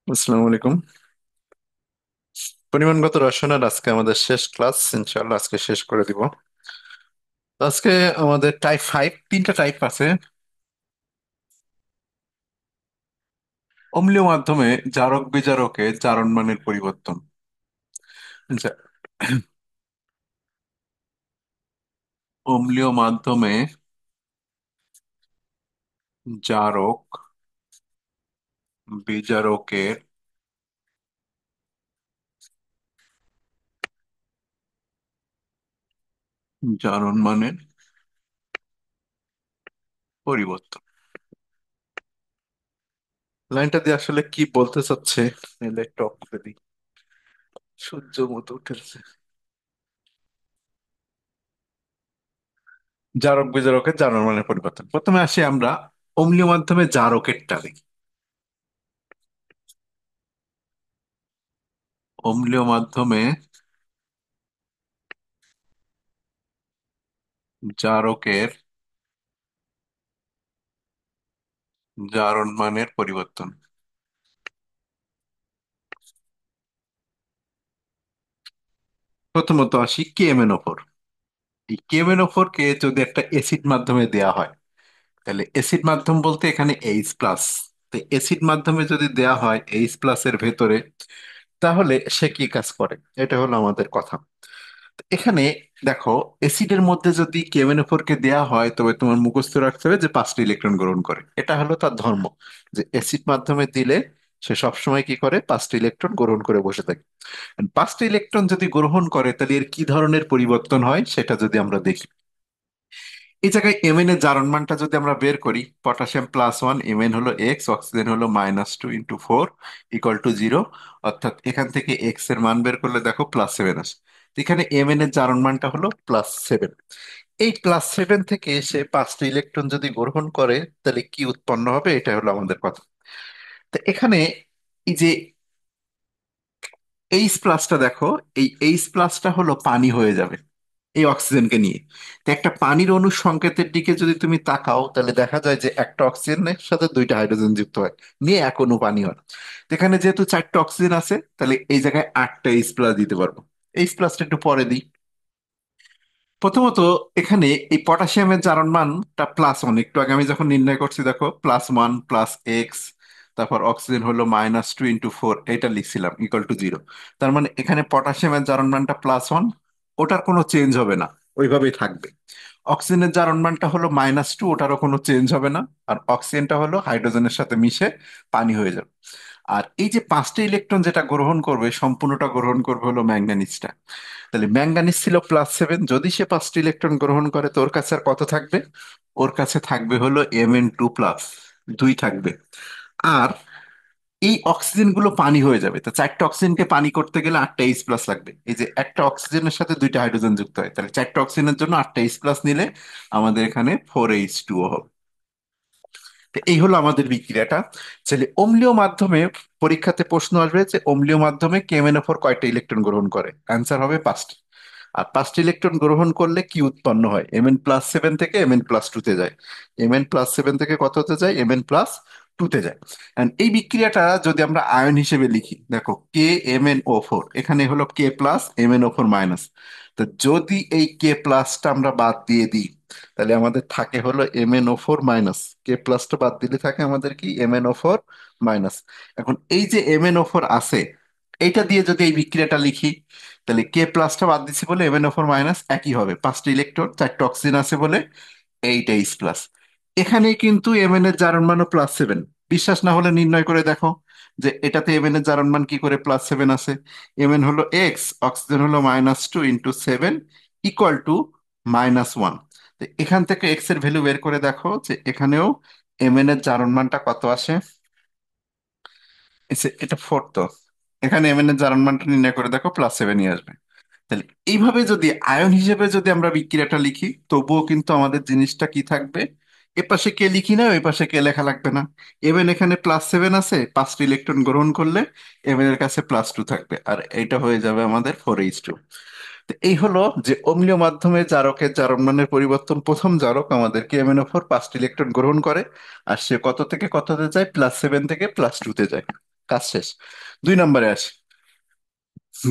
আসসালামু আলাইকুম। পরিমাণগত রসায়নের আজকে আমাদের শেষ ক্লাস, ইনশাআল্লাহ আজকে শেষ করে দিব। আজকে আমাদের টাইপ 5, তিনটা টাইপ আছে। অম্লীয় মাধ্যমে জারক বিজারকে জারণ মানের পরিবর্তন। আচ্ছা, অম্লীয় মাধ্যমে জারক বিজারকের জারণ মানের পরিবর্তন। লাইনটা দিয়ে আসলে কি বলতে চাচ্ছে, এলে একটু off করে দিই। সূর্য মতো উঠেছে। জারক বিজারকের জারণ মানের পরিবর্তন, প্রথমে আসি আমরা অম্লীয় মাধ্যমে জারকেরটা দেখি। অম্লীয় মাধ্যমে জারকের জারণ মানের পরিবর্তন। প্রথমত আসি কেএমএনও4। এই কেএমএনও4 কে যদি একটা অ্যাসিড মাধ্যমে দেয়া হয়, তাহলে অ্যাসিড মাধ্যম বলতে এখানে H+। তো অ্যাসিড মাধ্যমে যদি দেয়া হয় H+ এর ভেতরে, তাহলে সে কি কাজ করে, এটা হলো আমাদের কথা। এখানে দেখো, অ্যাসিডের মধ্যে যদি কেএমএনও4 কে দেয়া হয়, তবে তোমার মুখস্থ রাখতে হবে যে 5টি ইলেকট্রন গ্রহণ করে। এটা হলো তার ধর্ম, যে অ্যাসিড মাধ্যমে দিলে সে সবসময় কি করে, 5টি ইলেকট্রন গ্রহণ করে বসে থাকে। 5টি ইলেকট্রন যদি গ্রহণ করে, তাহলে এর কি ধরনের পরিবর্তন হয় সেটা যদি আমরা দেখি। এই জায়গায় এমএন এর জারণমানটা যদি আমরা বের করি, পটাশিয়াম +1, এমএন হলো এক্স, অক্সিজেন হলো -2 × 4 = 0। অর্থাৎ এখান থেকে এক্স এর মান বের করলে দেখো +7 আসে। তো এখানে এমএন এর জারণমানটা হলো +7। এই +7 থেকে সে 5টি ইলেকট্রন যদি গ্রহণ করে, তাহলে কি উৎপন্ন হবে, এটা হলো আমাদের কথা। তো এখানে এই যে H+টা দেখো, এই H+টা হলো পানি হয়ে যাবে এই অক্সিজেনকে নিয়ে। তো একটা পানির অণুর সংকেতের দিকে যদি তুমি তাকাও, তাহলে দেখা যায় যে একটা অক্সিজেনের সাথে দুইটা হাইড্রোজেন যুক্ত হয়, নিয়ে এক অণু পানি হয়। তো এখানে যেহেতু 4টা অক্সিজেন আছে, তাহলে এই জায়গায় 8টা H+ দিতে পারবো। H+টা একটু পরে দিই। প্রথমত, এখানে এই পটাশিয়ামের জারণ মানটা +1, একটু আগে আমি যখন নির্ণয় করছি দেখো, +1 +x, তারপর অক্সিজেন হলো -2 × 4, এটা লিখছিলাম =0। তার মানে এখানে পটাশিয়ামের জারণ মানটা +1, ওটার কোনো চেঞ্জ হবে না, ওইভাবেই থাকবে। অক্সিজেনের জারণ মানটা হলো -2, ওটারও কোনো চেঞ্জ হবে না। আর অক্সিজেনটা হলো হাইড্রোজেনের সাথে মিশে পানি হয়ে যাবে। আর এই যে 5টা ইলেকট্রন যেটা গ্রহণ করবে, সম্পূর্ণটা গ্রহণ করবে হলো ম্যাঙ্গানিজটা। তাহলে ম্যাঙ্গানিজ ছিল +7, যদি সে 5টি ইলেকট্রন গ্রহণ করে, তো ওর কাছে আর কত থাকবে, ওর কাছে থাকবে হলো Mn2+, 2 থাকবে। আর এই অক্সিজেন গুলো পানি হয়ে যাবে। তো 4টা অক্সিজেনকে পানি করতে গেলে 8টা H+ লাগবে। এই যে একটা অক্সিজেনের সাথে দুইটা হাইড্রোজেন যুক্ত হয়, তাহলে 4টা অক্সিজেনের জন্য 8টা H+ নিলে আমাদের এখানে 4H2O হবে। তো এই হলো আমাদের বিক্রিয়াটা। তাহলে অম্লীয় মাধ্যমে পরীক্ষাতে প্রশ্ন আসবে যে অম্লীয় মাধ্যমে কেএমএনও4 কয়টা ইলেকট্রন গ্রহণ করে, অ্যান্সার হবে 5টি। আর 5টি ইলেকট্রন গ্রহণ করলে কি উৎপন্ন হয়, Mn+7 থেকে Mn+2 তে যায়। Mn+7 থেকে কততে যায়, Mn+2 তে যায়। And এই বিক্রিয়াটা যদি আমরা আয়ন হিসেবে লিখি, দেখো KMnO4, এখানে হলো K+MnO4-। তো যদি এই K+টা আমরা বাদ দিয়ে দিই, তাহলে আমাদের থাকে হলো MnO4-। K+টা বাদ দিলে থাকে আমাদের কি, MnO4-। এখন এই যে MnO4 আছে, এইটা দিয়ে যদি এই বিক্রিয়াটা লিখি, তাহলে K+টা বাদ দিচ্ছি বলে MnO4-, একই হবে। 5টি ইলেকট্রন, 4টা অক্সিজেন আছে বলে 8H+। এখানে কিন্তু Mn এর জারণ মানও +7। বিশ্বাস না হলে নির্ণয় করে দেখো যে এটাতে Mn এর জারণ মান কি করে +7 আছে। Mn হলো এক্স, অক্সিজেন হলো -2 × 7 = -1। তো এখান থেকে এক্স এর ভ্যালু বের করে দেখো যে এখানেও Mn এর জারণ মানটা কত আসে। এটা 4 তো, এখানে Mn এর জারণ মানটা নির্ণয় করে দেখো +7ই আসবে। তাহলে এইভাবে যদি আয়ন হিসেবে যদি আমরা বিক্রিয়াটা লিখি, তবুও কিন্তু আমাদের জিনিসটা কি থাকবে, এ পাশে কে লিখি না, ওই পাশে কে লেখা লাগবে না। এমএন এখানে +7 আছে, 5টি ইলেকট্রন গ্রহণ করলে এমএন এর কাছে +2 থাকবে, আর এটা হয়ে যাবে আমাদের 4H2। তো এই হলো যে অম্লীয় মাধ্যমে জারকের জারণমানের পরিবর্তন। প্রথম জারক আমাদেরকে MnO4 5টি ইলেকট্রন গ্রহণ করে, আর সে কত থেকে কততে যায়, +7 থেকে +2 তে যায়। কাজ শেষ। 2 নম্বরে আসি।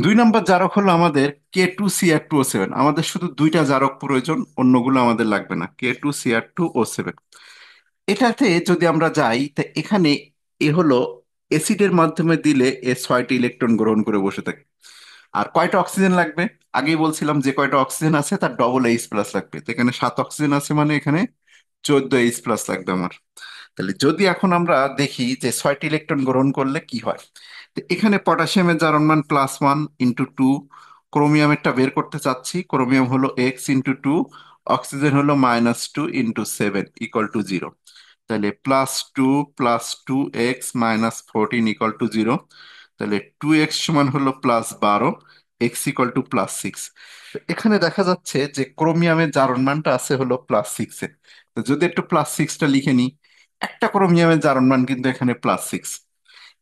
2 নম্বর জারক হলো আমাদের K2Cr2O7। আমাদের শুধু দুইটা জারক প্রয়োজন, অন্যগুলো আমাদের লাগবে না। K2Cr2O7 এটাতে যদি আমরা যাই, তা এখানে এ হলো অ্যাসিডের মাধ্যমে দিলে এ 6টি ইলেকট্রন গ্রহণ করে বসে থাকে। আর কয়টা অক্সিজেন লাগবে? আগেই বলছিলাম যে কয়টা অক্সিজেন আছে তার ডবল H+ লাগবে। তো এখানে 7 অক্সিজেন আছে, মানে এখানে 14 H+ লাগবে আমার। তাহলে যদি এখন আমরা দেখি যে 6টি ইলেকট্রন গ্রহণ করলে কি হয়, তো এখানে পটাশিয়ামের জারণ মান +1 × 2, ক্রোমিয়ামেরটা বের করতে চাচ্ছি। ক্রোমিয়াম হলো X × 2, অক্সিজেন হলো -2 × 7 = 0। তাহলে +2 + 2x - 14 = 0। তাহলে 2x সমান হলো +12, x = +6। এখানে দেখা যাচ্ছে যে ক্রোমিয়ামের জারণ মানটা আছে হলো +6-এ। তো যদি একটু +6টা লিখে নিই, একটা ক্রোমিয়ামের জারণ মান কিন্তু এখানে +6।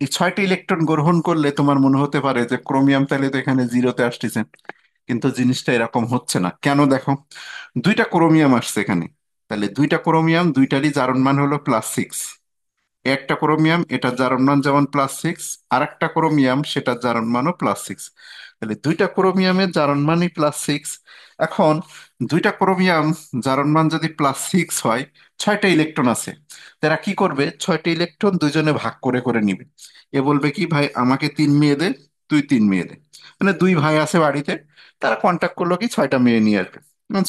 এই 6টি ইলেকট্রন গ্রহণ করলে তোমার মনে হতে পারে যে ক্রোমিয়াম তাহলে তো এখানে 0-তে আসতেছে, কিন্তু জিনিসটা এরকম হচ্ছে না। কেন দেখো, দুইটা ক্রোমিয়াম আসছে এখানে। তাহলে দুইটা ক্রোমিয়াম, দুইটারই জারণ মান হলো +6। একটা ক্রোমিয়াম এটার জারণ মান যেমন +6, আর একটা ক্রোমিয়াম সেটার জারণ মানও +6। তাহলে দুইটা ক্রোমিয়ামের জারণ মানই +6। এখন দুইটা ক্রোমিয়াম জারণ মান যদি +6 হয়, 6টা ইলেকট্রন আছে, তারা কি করবে? 6টা ইলেকট্রন দুজনে ভাগ করে করে নিবে। এ বলবে কি, ভাই আমাকে 3 মেয়ে দে, তুই 3 মেয়ে দে। মানে দুই ভাই আছে বাড়িতে, তারা কন্ট্যাক্ট করলো কি 6টা মেয়ে নিয়ে আসবে।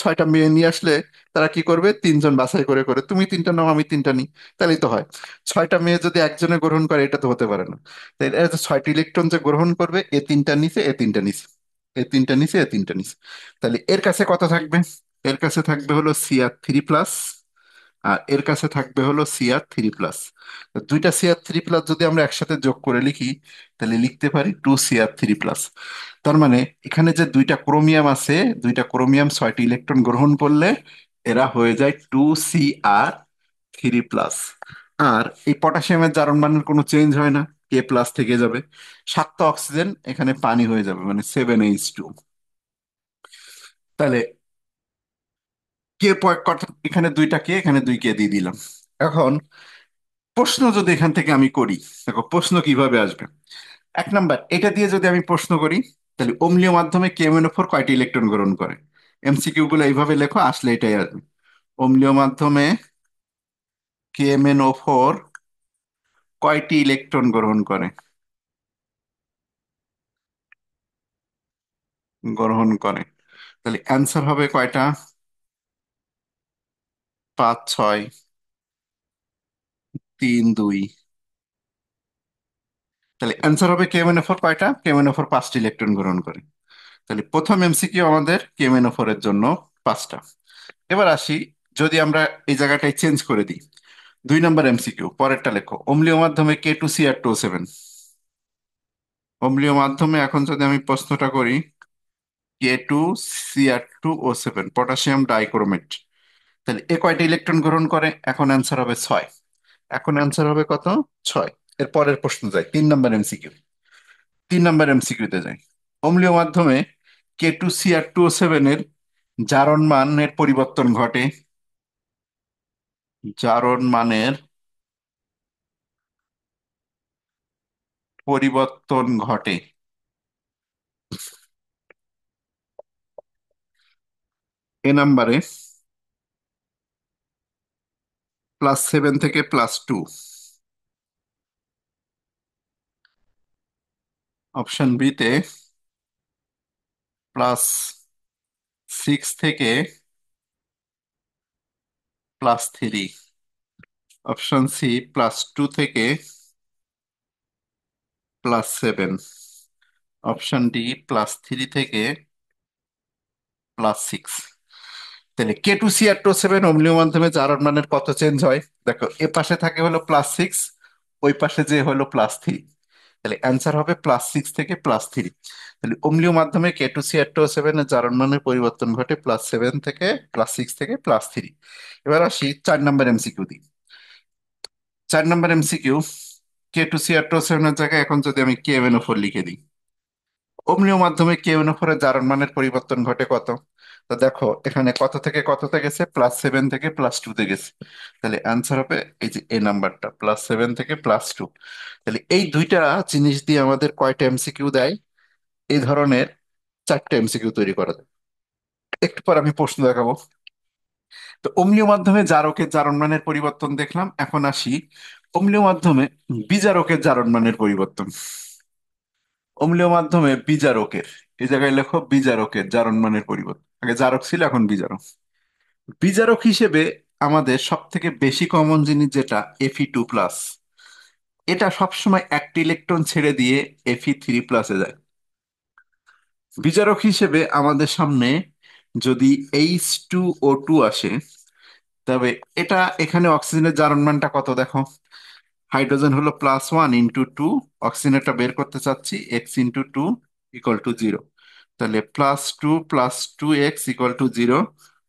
6টা মেয়ে নিয়ে আসলে তারা কি করবে? তিনজন বাছাই করে করে, তুমি 3টা নাও, আমি 3টা নিই, তাহলেই তো হয়। 6টা মেয়ে যদি একজনে গ্রহণ করে, এটা তো হতে পারে না। তাই এরা যে 6টি ইলেকট্রন যে গ্রহণ করবে, এ 3টা নিচে, এ 3টা নিচে, এ 3টা নিচে, এ 3টা নিচে। তাহলে এর কাছে কত থাকবে? এর কাছে থাকবে হলো Cr3+, আর এর কাছে থাকবে হলো Cr3+। দুইটা Cr3+ যদি আমরা একসাথে যোগ করে লিখি, তাহলে লিখতে পারি 2Cr3+। তার মানে এখানে যে দুইটা ক্রোমিয়াম আছে, দুইটা ক্রোমিয়াম 6টি ইলেকট্রন গ্রহণ করলে এরা হয়ে যায় 2Cr3+। আর এই পটাশিয়ামের জারণ মানের কোনো চেঞ্জ হয় না, K+ থেকে যাবে। 7টা অক্সিজেন এখানে পানি হয়ে যাবে, মানে 7H2। তাহলে এখানে দুইটা কে, এখানে 2 কে দিয়ে দিলাম। এখন প্রশ্ন যদি এখান থেকে আমি করি, দেখো প্রশ্ন কিভাবে আসবে। 1 নাম্বার, এটা দিয়ে যদি আমি প্রশ্ন করি, তাহলে অম্লীয় মাধ্যমে KMnO4 কয়টি ইলেকট্রন গ্রহণ করে? এমসিকিউ গুলো এইভাবে লেখো, আসলে এটাই আসবে। অম্লীয় মাধ্যমে KMnO4 কয়টি ইলেকট্রন গ্রহণ করে? গ্রহণ করে। তাহলে অ্যান্সার হবে কয়টা? 5, 6, 3, 2। তাহলে অ্যান্সার হবে KMnO4 কয়টা? KMnO4 5টি ইলেকট্রন গ্রহণ করে। তাহলে প্রথম এমসিকিউ আমাদের KMnO4 এর জন্য 5টা। এবার আসি, যদি আমরা এই জায়গাটায় চেঞ্জ করে দিই, 2 নম্বর এমসিকিউ পরেরটা লেখো। অম্লীয় মাধ্যমে K2Cr2O7। অম্লীয় মাধ্যমে এখন যদি আমি প্রশ্নটা করি, K2Cr2O7 পটাশিয়াম ডাইক্রোমেট, তাহলে এ কয়টা ইলেকট্রন গ্রহণ করে? এখন অ্যান্সার হবে 6। এখন অ্যান্সার হবে কত? 6। এর পরের প্রশ্ন যাই, 3 নম্বর এমসিকিউ। 3 নম্বর এমসিকিউতে যাই। অম্লীয় মাধ্যমে K2Cr2O7 এর জারণ মানের পরিবর্তন ঘটে। জারণ মানের পরিবর্তন ঘটে। এ নাম্বারে +7 থেকে +2। অপশন বি তে +6 থেকে +3। অপশন সি +2 থেকে +7। অপশন ডি +3 থেকে +6। তাহলে K2Cr2O7 অম্লীয় মাধ্যমে জারণ মানের কত চেঞ্জ হয়? দেখো, এ পাশে থাকে হলো +6, ওই পাশে যে হলো +3। তাহলে অ্যান্সার হবে +6 থেকে +3। তাহলে অম্লীয় মাধ্যমে K2Cr2O7 এর জারণ মানের পরিবর্তন ঘটে +7 থেকে, +6 থেকে +3। এবার আসি 4 নম্বর এমসিকিউ দিই। 4 নম্বর এমসিকিউ, K2Cr2O7 এর জায়গায় এখন যদি আমি KMnO4 লিখে দিই, অম্লীয় মাধ্যমে কেওনোফোরের জারণ মানের পরিবর্তন ঘটে কত? তো দেখো এখানে কত থেকে কততে গেছে, +7 থেকে +2 তে গেছে। তাহলে অ্যান্সার হবে এই যে এ নাম্বারটা, +7 থেকে +2। তাহলে এই দুইটা জিনিস দিয়ে আমাদের কয়টা এমসিকিউ দেয়? এই ধরনের 4টে এমসিকিউ তৈরি করা যায়। একটু পর আমি প্রশ্ন দেখাবো। তো অম্লীয় মাধ্যমে জারকের জারণ মানের পরিবর্তন দেখলাম, এখন আসি অম্লীয় মাধ্যমে বিজারকের জারণ মানের পরিবর্তন। অম্লীয় মাধ্যমে বিজারকের, এই জায়গায় লেখো বিজারকের জারণ মানের পরিবর্তন, আগে জারক ছিল এখন বিজারক। বিজারক হিসেবে আমাদের সব থেকে বেশি কমন জিনিস যেটা Fe2+, এটা সবসময় একটা ইলেকট্রন ছেড়ে দিয়ে Fe3+-এ যায়। বিজারক হিসেবে আমাদের সামনে যদি H2O2 আসে, তবে এটা এখানে অক্সিজেনের জারণ মানটা কত দেখো। হাইড্রোজেন হলো +1 × 2, অক্সিজেনটা বের করতে চাচ্ছি, x × 2 = 0। তাহলে +2 + 2x = 0,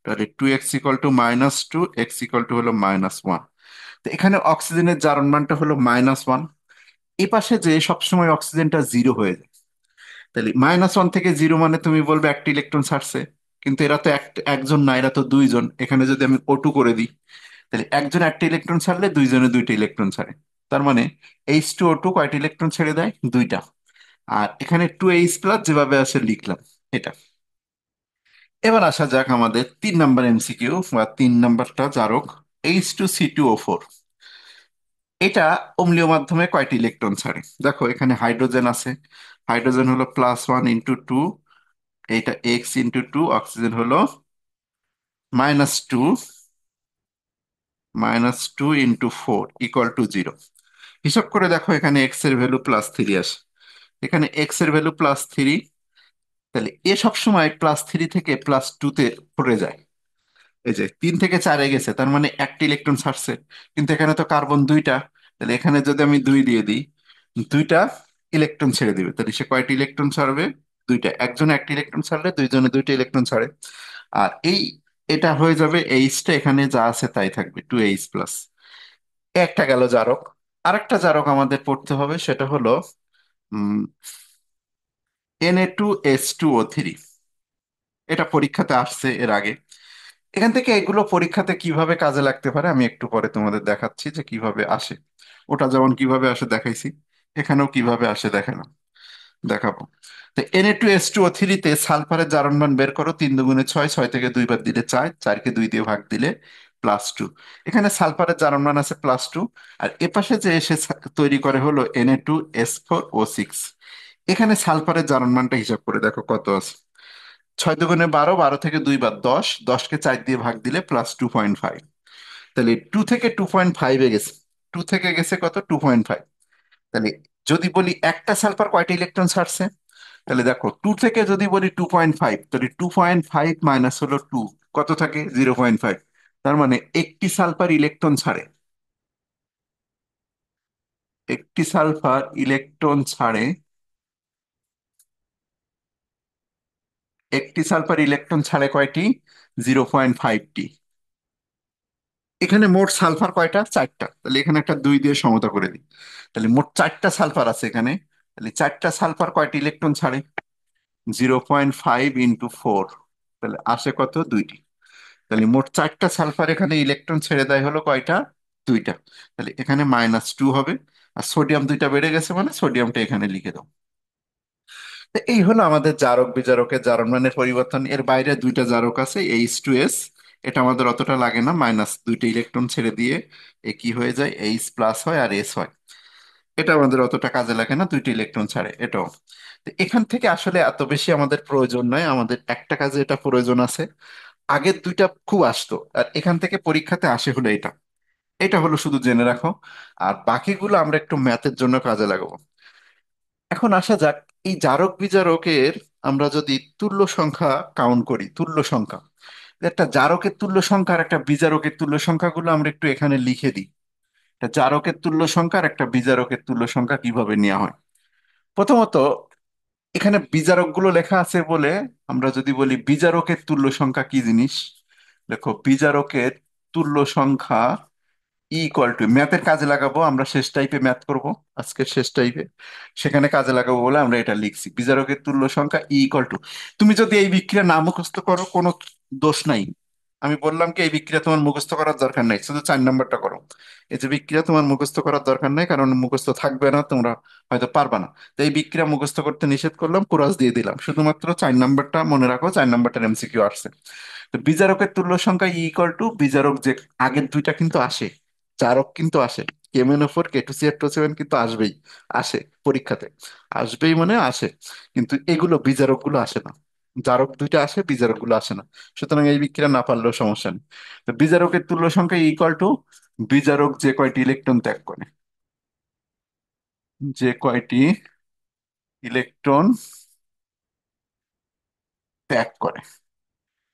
তাহলে 2x = -2, x হলো -1। তো এখানে অক্সিজেনের জারণ মানটা হলো -1। এ পাশে যে সবসময় অক্সিজেনটা 0 হয়ে যায়, তাহলে -1 থেকে 0 মানে তুমি বলবে একটা ইলেকট্রন ছাড়ছে, কিন্তু এরা তো একজন না, এরা তো দুইজন। এখানে যদি আমি O2 করে দিই, তাহলে একজন একটা ইলেকট্রন ছাড়লে দুইজনে দুইটা ইলেকট্রন ছাড়ে। তার মানে H2O2 কয়টা ইলেকট্রন ছেড়ে দেয়? দুইটা। আর এখানে 2H+ যেভাবে আছে লিখলাম এটা। এবার আসা যাক আমাদের 3 নাম্বার এমসিকিউ বা 3 নাম্বারটা জারক, H2C2O4। এটা অম্লীয় মাধ্যমে কয়টি ইলেকট্রন ছাড়ে? দেখো এখানে হাইড্রোজেন আছে, হাইড্রোজেন হলো +1 × 2, এইটা x × 2, অক্সিজেন হলো -2, -2 × 4 = 0। হিসাব করে দেখো এখানে এক্স এর ভ্যালু +3 আসে, এখানে এক্স এর ভ্যালু +3। তাহলে এ সবসময় +3 থেকে +2-তে পড়ে যায়। এই যে 3 থেকে 4-এ গেছে, তার মানে একটা ইলেকট্রন ছাড়ছে, কিন্তু এখানে তো কার্বন দুইটা। তাহলে এখানে যদি আমি 2 দিয়ে দিই, দুইটা ইলেকট্রন ছেড়ে দিবে। তাহলে সে কয়টি ইলেকট্রন ছাড়বে? দুইটা। একজনে একটা ইলেকট্রন ছাড়লে দুইজনে দুইটা ইলেকট্রন ছাড়ে। আর এটা হয়ে যাবে, এইচটা এখানে যা আছে তাই থাকবে, 2H+। একটা গেল জারক। আরেকটা জারক আমাদের পড়তে হবে, সেটা হলো Na2H2O3। এটা পরীক্ষাতে আসছে এর আগে। এখান থেকে এগুলো পরীক্ষাতে কিভাবে কাজে লাগতে পারে আমি একটু পরে তোমাদের দেখাচ্ছি যে কিভাবে আসে। ওটা যেমন কিভাবে আসে দেখাইছি, এখানেও কিভাবে আসে দেখালাম, দেখাবো। তো Na2H2O3-তে সালফারের জারণ মান বের করো। 3 × 2 = 6, 6 থেকে 2 বাদ দিলে 4, 4কে 2 দিয়ে ভাগ দিলে +2। এখানে সালফারের জারণ মান আছে +2। আর এপাশে যে এসে তৈরি করে হলো Na2S4O6। এখানে সালফারের জারণ মানটা হিসাব করে দেখো কত আছে। 6 × 2 = 12, 12 থেকে 2 বাদ 10, 10কে 4 দিয়ে ভাগ দিলে +2.5। তাহলে 2 থেকে 2.5-এ গেছে, 2 থেকে গেছে কত, 2.5। তাহলে যদি বলি একটা সালফার কয়টা ইলেকট্রন ছাড়ছে, তাহলে দেখো 2 থেকে যদি বলি 2.5, তাহলে 2.5 মাইনাস হলো 2, কত থাকে, 0.5। তার মানে একটি সালফার ইলেকট্রন ছাড়ে, একটি সালফার ইলেকট্রন ছাড়ে, একটি সালফার ইলেকট্রন ছাড়ে কয়টি? 0.5টি। এখানে মোট সালফার কয়টা? 4টা। তাহলে এখানে একটা 2 দিয়ে সমতা করে দিই। তাহলে মোট 4টা সালফার আছে এখানে। তাহলে 4টা সালফার কয়টি ইলেকট্রন ছাড়ে? 0.5 × 4, তাহলে আসে কত, 2টি। তাহলে মোট 4টা সালফার এখানে ইলেকট্রন ছেড়ে দেয় হলো কয়টা? 2টা। তাহলে এখানে -2 হবে। আর সোডিয়াম 2টা বেড়ে গেছে, মানে সোডিয়ামটা এখানে লিখে দাও। তো এই হলো আমাদের জারক বিজারকের জারণ মানের পরিবর্তন। এর বাইরে 2টা জারক আছে, H2S। এটা আমাদের অতটা লাগে না, -2টা ইলেকট্রন ছেড়ে দিয়ে এ কি হয়ে যায়, H+ হয় আর S হয়। এটা আমাদের অতটা কাজে লাগে না, 2টা ইলেকট্রন ছাড়ে এটাও। তো এখান থেকে আসলে এত বেশি আমাদের প্রয়োজন নয়, আমাদের একটা কাজে এটা প্রয়োজন আছে। আগের 2টা খুব আসতো, আর এখান থেকে পরীক্ষাতে আসে হলো এটা। এটা হলো শুধু জেনে রাখো। আর বাকিগুলো আমরা একটু ম্যাথের জন্য কাজে লাগাবো। এখন আসা যাক, এই জারক বিজারকের আমরা যদি তুল্য সংখ্যা কাউন্ট করি, তুল্য সংখ্যা, একটা জারকের তুল্য সংখ্যা আর একটা বিজারকের তুল্য সংখ্যাগুলো আমরা একটু এখানে লিখে দিই। একটা জারকের তুল্য সংখ্যা আর একটা বিজারকের তুল্য সংখ্যা কিভাবে নেওয়া হয়। প্রথমত, এখানে বিজারক গুলো লেখা আছে বলে আমরা যদি বলি বিজারকের তুল্য সংখ্যা কি জিনিস, দেখো বিজারকের তুল্য সংখ্যা ইকুয়াল টু ম্যাথের কাজে লাগাবো, আমরা শেষ টাইপে ম্যাথ করব, আজকের শেষ টাইপে সেখানে কাজে লাগাবো বলে আমরা এটা লিখছি। বিজারকের তুল্য সংখ্যা ইকুয়াল টু, তুমি যদি এই বিক্রিয়া না মুখস্থ করো কোনো দোষ নাই। আমি বললাম কি এই বিক্রিয়া তোমার মুখস্থ করার দরকার নাই, শুধু 4 নাম্বারটা করো। এই যে বিক্রিয়া তোমার মুখস্থ করার দরকার নাই, কারণ মুখস্থ থাকবে না, তোমরা হয়তো পারবা না। তো এই বিক্রিয়া মুখস্থ করতে নিষেধ করলাম, কুরাস দিয়ে দিলাম, শুধুমাত্র 4 নাম্বারটা মনে রাখো, 4 নাম্বারটার এমসিকিউ আসছে। তো বিজারকের তুল্য সংখ্যা ইকুয়াল টু বিজারক যে আগের দুইটা কিন্তু আসে, চারক কিন্তু আসে, কেমেনোফোর কেটুসিয়ার কিন্তু আসবেই, আসে পরীক্ষাতে, আসবেই মানে আসে। কিন্তু এগুলো বিজারক গুলো আসে না, জারক দুইটা আসে, বিজারক গুলো আসে না। সুতরাং এই বিক্রিয়া না পারলেও সমস্যা নেই। তো বিজারকের তুল্য সংখ্যা ইকুয়াল টু বিজারক যে কয়টি ইলেকট্রন ত্যাগ করে, যে কয়টি ইলেকট্রন ত্যাগ করে।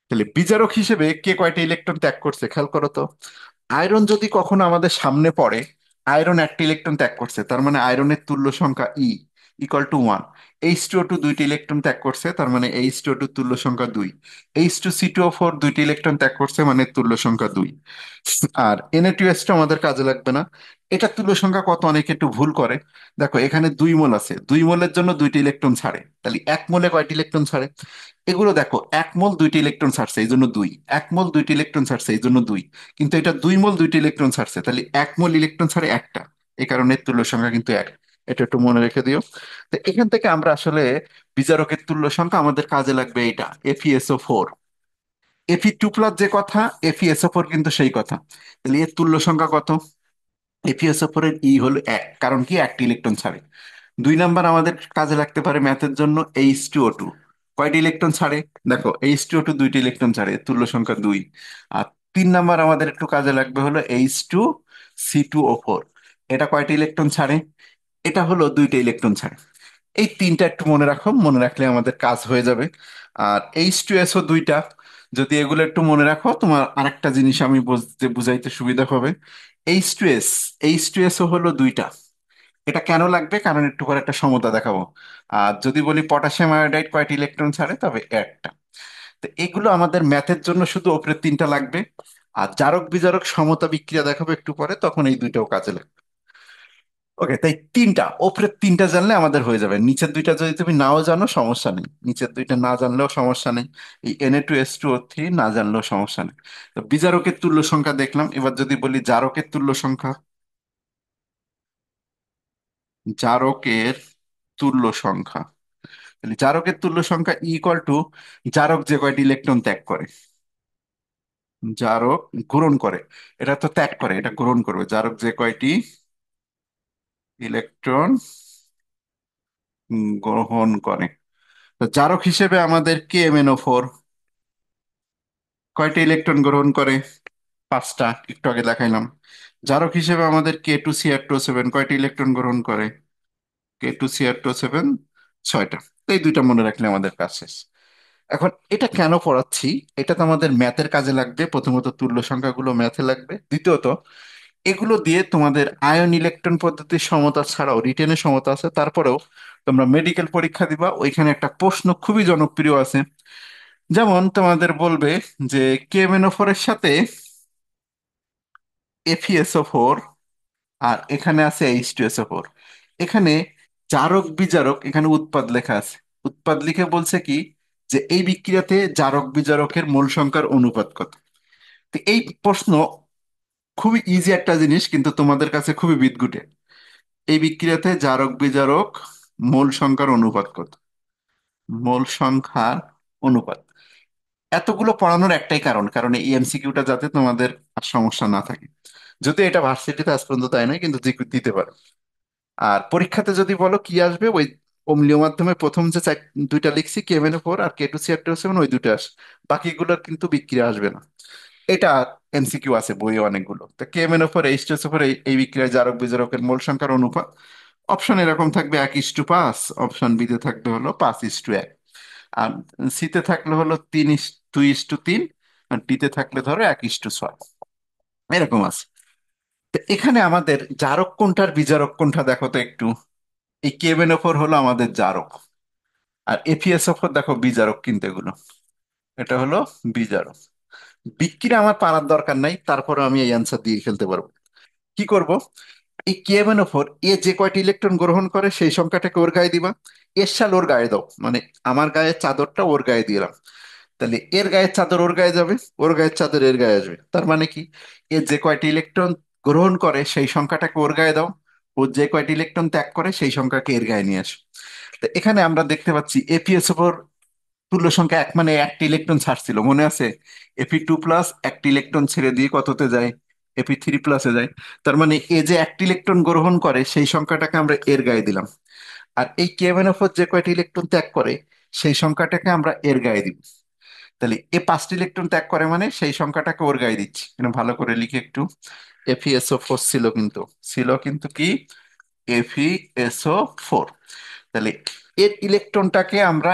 তাহলে বিজারক হিসেবে কে কয়টা ইলেকট্রন ত্যাগ করছে খেয়াল করো তো। আয়রন যদি কখনো আমাদের সামনে পড়ে, আয়রন একটা ইলেকট্রন ত্যাগ করছে, তার মানে আয়রনের তুল্য সংখ্যা ইকুয়াল টু 1। H2O2 দুইটি ইলেকট্রন ত্যাগ করছে, তার মানে H2O2 তুল্য সংখ্যা 2। H2C2O4 দুইটি ইলেকট্রন ত্যাগ করছে, মানে তুল্য সংখ্যা 2। আর Na2S2 আমাদের কাজে লাগবে না। এটা তুল্য সংখ্যা কত অনেকে একটু ভুল করে। দেখো এখানে 2 মোল আছে, 2 মোলের জন্য দুইটি ইলেকট্রন ছাড়ে, তাহলে 1 মোলে কয়টি ইলেকট্রন ছাড়ে। এগুলো দেখো, 1 মোল দুইটি ইলেকট্রন ছাড়ছে এই জন্য 2, 1 মোল দুইটি ইলেকট্রন ছাড়ছে এই জন্য 2। কিন্তু এটা 2 মোল দুইটি ইলেকট্রন ছাড়ছে, তাহলে 1 মোল ইলেকট্রন ছাড়ে একটা, এই কারণে তুল্য সংখ্যা কিন্তু 1। এটা একটু মনে রেখে দিও। তো এখান থেকে আমরা আসলে বিজারকের তুল্য সংখ্যা আমাদের কাজে লাগবে এটা FeSO4। Fe2+ যে কথা, FeSO4 কিন্তু সেই কথা। তাহলে এর তুল্য সংখ্যা কত? FeSO4 এর হলো 1, কারণ কি একটি ইলেকট্রন ছাড়ে। 2 নাম্বার আমাদের কাজে লাগতে পারে ম্যাথের জন্য H2O2, কয়টি ইলেকট্রন ছাড়ে। দেখো H2O2 দুইটি ইলেকট্রন ছাড়ে, এর তুল্য সংখ্যা 2। আর 3 নাম্বার আমাদের একটু কাজে লাগবে হলো H2C2O4, এটা কয়টি ইলেকট্রন ছাড়ে, এটা হলো দুইটা ইলেকট্রন ছাড়ে। এই তিনটা একটু মনে রাখো, মনে রাখলে আমাদের কাজ হয়ে যাবে। আর H2SO দুইটা, যদি এগুলো একটু মনে রাখো তোমার আরেকটা জিনিস আমি বুঝাইতে সুবিধা হবে। H2S, H2SO হলো দুইটা। এটা কেন লাগবে, কারণ একটু পরে একটা সমতা দেখাবো। আর যদি বলি পটাশিয়াম আয়োডাইড কয়টি ইলেকট্রন ছাড়ে, তবে একটা। তো এগুলো আমাদের ম্যাথের জন্য শুধু ওপরের তিনটা লাগবে। আর জারক বিজারক সমতা বিক্রিয়া দেখাবো একটু পরে, তখন এই দুইটাও কাজে লাগবে। ওকে, তাই তিনটা, ওপরের তিনটা জানলে আমাদের হয়ে যাবে। নিচের দুইটা যদি তুমি নাও জানো সমস্যা নেই, নিচের দুইটা না জানলেও সমস্যা নেই। এই Na2S2O3 না জানলেও সমস্যা নেই। তো বিজারকের তুল্য সংখ্যা দেখলাম, এবার যদি বলি জারকের তুল্য সংখ্যা। জারকের তুল্য সংখ্যা, তাহলে জারকের তুল্য সংখ্যা ইকুয়াল টু জারক যে কয়টি ইলেকট্রন ত্যাগ করে। জারক গ্রহণ করে, এটা তো ত্যাগ করে, এটা গ্রহণ করবে। জারক যে কয়টি ইলেকট্রন গ্রহণ করে। তো জারক হিসেবে আমাদের KMnO4 কয়টি ইলেকট্রন গ্রহণ করে, 5টা, একটু আগে দেখাইলাম। জারক হিসেবে আমাদের K2Cr2O7 কয়টি ইলেকট্রন গ্রহণ করে, K2Cr2O7 6টা। তো এই দুইটা মনে রাখলে আমাদের কাজ শেষ। এখন এটা কেন পড়াচ্ছি, এটা তো আমাদের ম্যাথের কাজে লাগবে। প্রথমত তুল্য সংখ্যাগুলো ম্যাথে লাগবে, দ্বিতীয়ত এগুলো দিয়ে তোমাদের আয়ন ইলেকট্রন পদ্ধতির সমতা ছাড়াও রিটেনের সমতা আছে। তারপরেও তোমরা মেডিকেল পরীক্ষা দিবা, ওইখানে একটা প্রশ্ন খুবই জনপ্রিয় আছে। যেমন তোমাদের বলবে যে KMnO4 এর সাথে FeSO4, আর এখানে আছে H2SO4। এখানে জারক বিজারক, এখানে উৎপাদ লেখা আছে। উৎপাদ লিখে বলছে কি, যে এই বিক্রিয়াতে জারক বিজারকের মোল সংখ্যার অনুপাত কত। তো এই প্রশ্ন খুবই ইজি একটা জিনিস, কিন্তু তোমাদের কাছে খুবই বিদঘুটে। এই বিক্রিয়াতে জারক বিজারক মোল সংখ্যার অনুপাত কত, মোল সংখ্যার অনুপাত। এতগুলো পড়ানোর একটাই কারণ, কারণ এই এমসিকিউটা যাতে তোমাদের আর সমস্যা না থাকে। যদি এটা ভার্সিটিতে আজ পর্যন্ত তাই নয়, কিন্তু দিতে পারে। আর পরীক্ষাতে যদি বলো কি আসবে, ওই অম্লীয় মাধ্যমে প্রথম যে দুইটা লিখছি, KMnO4 আর K2Cr2O7, ওই দুটো আসে। বাকিগুলোর কিন্তু বিক্রিয়া আসবে না। এটা এমসিকিউ আছে বইয়ে অনেকগুলো। তো KMnO4 H2SO4 এই বিক্রিয়ায় জারক বিজারকের মোল সংখ্যার অনুপাত। অপশন এরকম থাকবে 1:5, অপশন বিতে থাকবে হলো 5:1। আর সিতে থাকলে হলো 2:3, আর ডিতে থাকলে ধরো 1:6, এরকম আছে। তো এখানে আমাদের জারক কোনটা আর বিজারক কোনটা দেখো তো একটু। এই KMnO4 হলো আমাদের জারক, আর FeSO4 দেখো বিজারক, কিন্তু এগুলো, এটা হলো বিজারক। বিক্রিয়া আমার পারার দরকার নাই, তারপরে আমি এই অ্যান্সার দিয়ে ফেলতে পারবো। কি করব, এই KMnO4 এ যে কয়টি ইলেকট্রন গ্রহণ করে সেই সংখ্যাটাকে ওর গায়ে দিবা, এর সাল ওর গায়ে দাও, মানে আমার গায়ের চাদরটা ওর গায়ে দিলাম। তাহলে এর গায়ের চাদর ওর গায়ে যাবে, ওর গায়ের চাদর এর গায়ে আসবে, তার মানে কি, এ যে কয়টি ইলেকট্রন গ্রহণ করে সেই সংখ্যাটাকে ওর গায়ে দাও, ও যে কয়টি ইলেকট্রন ত্যাগ করে সেই সংখ্যাকে এর গায়ে নিয়ে আসো। তো এখানে আমরা দেখতে পাচ্ছি ApSO4 তুল্য সংখ্যা এক, মানে একটি ইলেকট্রন ছাড়ছিল, মনে আছে? Fe2+ একটি ইলেকট্রন ছেড়ে দিয়ে কততে যায়, Fe3+ যায়। তার মানে এ যে একটি ইলেকট্রন গ্রহণ করে সেই সংখ্যাটাকে আমরা এর গায়ে দিলাম। আর এই KMnO4 যে কয়টি ইলেকট্রন ত্যাগ করে সেই সংখ্যাটাকে আমরা এর গায়ে দিব। তাহলে এ 5টি ইলেকট্রন ত্যাগ করে মানে সেই সংখ্যাটাকে ওর গায়ে দিচ্ছি, মানে ভালো করে লিখে একটু। FeSO4 ছিল কিন্তু কি, FeSO4। তাহলে এর ইলেকট্রনটাকে আমরা,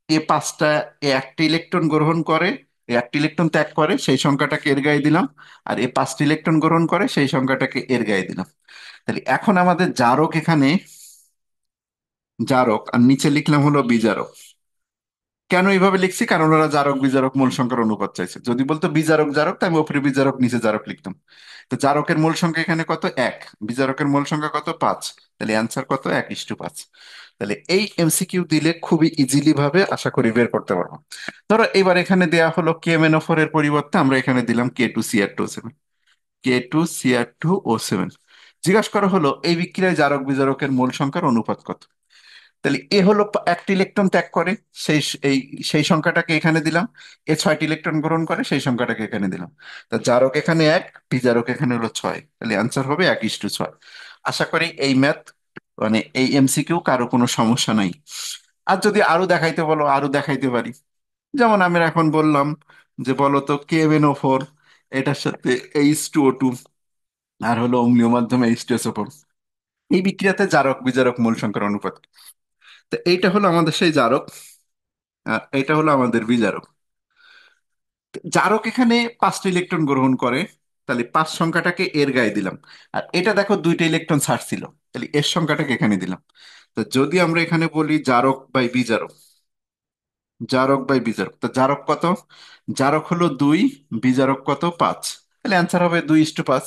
এ 5টা, এ একটি ইলেকট্রন গ্রহণ করে, এ একটি ইলেকট্রন ত্যাগ করে সেই সংখ্যাটাকে এর গায়ে দিলাম। আর এ 5টি ইলেকট্রন গ্রহণ করে সেই সংখ্যাটাকে এর গায়ে দিলাম। তাহলে এখন আমাদের জারক এখানে, জারক আর নিচে লিখলাম হলো বিজারক। কেন এইভাবে লিখছি, কারণ ওরা জারক বিজারক মূল সংখ্যার অনুপাত চাইছে। যদি বলতো বিজারক জারক, তাই আমি উপরে বিজারক নিচে জারক লিখতাম। তো জারকের মূল সংখ্যা এখানে কত, 1। বিজারকের মূল সংখ্যা কত, 5। তাহলে অ্যান্সার কত, 1:5। তাহলে এই MCQ দিলে খুবই ইজিলি ভাবে আশা করি বের করতে পারবো। ধরো এবার এখানে দেয়া হলো KMnO4 এর পরিবর্তে আমরা এখানে দিলাম K2Cr2O7। K2Cr2O7 জিজ্ঞাসা করা হলো এই বিক্রিয়ায় জারক বিজারকের মূল সংখ্যার অনুপাত কত। তাহলে এ হলো একটি ইলেকট্রন ত্যাগ করে, সেই এই সেই সংখ্যাটাকে এখানে দিলাম। এ 6টি ইলেকট্রন গ্রহণ করে সেই সংখ্যাটাকে এখানে দিলাম। তা জারক এখানে 1, বিজারক এখানে হলো 6, তাহলে অ্যান্সার হবে 1:6। আশা করি এই ম্যাথ, মানে এই MCQ কারো কোনো সমস্যা নাই। আর যদি আরো দেখাইতে বলো আরো দেখাইতে পারি। যেমন আমি এখন বললাম যে বলো তো KMnO4 এটার সাথে H2O2 আর হলো অম্লীয় মাধ্যমে H2SO4, এই বিক্রিয়াতে জারক বিজারক মূল সংখ্যার অনুপাত। তো এইটা হলো আমাদের সেই জারক, আর এটা হলো আমাদের বিজারক। জারক এখানে 5টি ইলেকট্রন গ্রহণ করে, তাহলে 5 সংখ্যাটাকে এর গায়ে দিলাম। আর এটা দেখো 2টা ইলেকট্রন ছাড়ছিল, তাহলে এর সংখ্যাটাকে এখানে দিলাম। তো যদি আমরা এখানে বলি জারক বাই বিজারক, জারক বাই বিজারক, তো জারক কত, জারক হলো 2, বিজারক কত, 5। তাহলে অ্যান্সার হবে 2:5।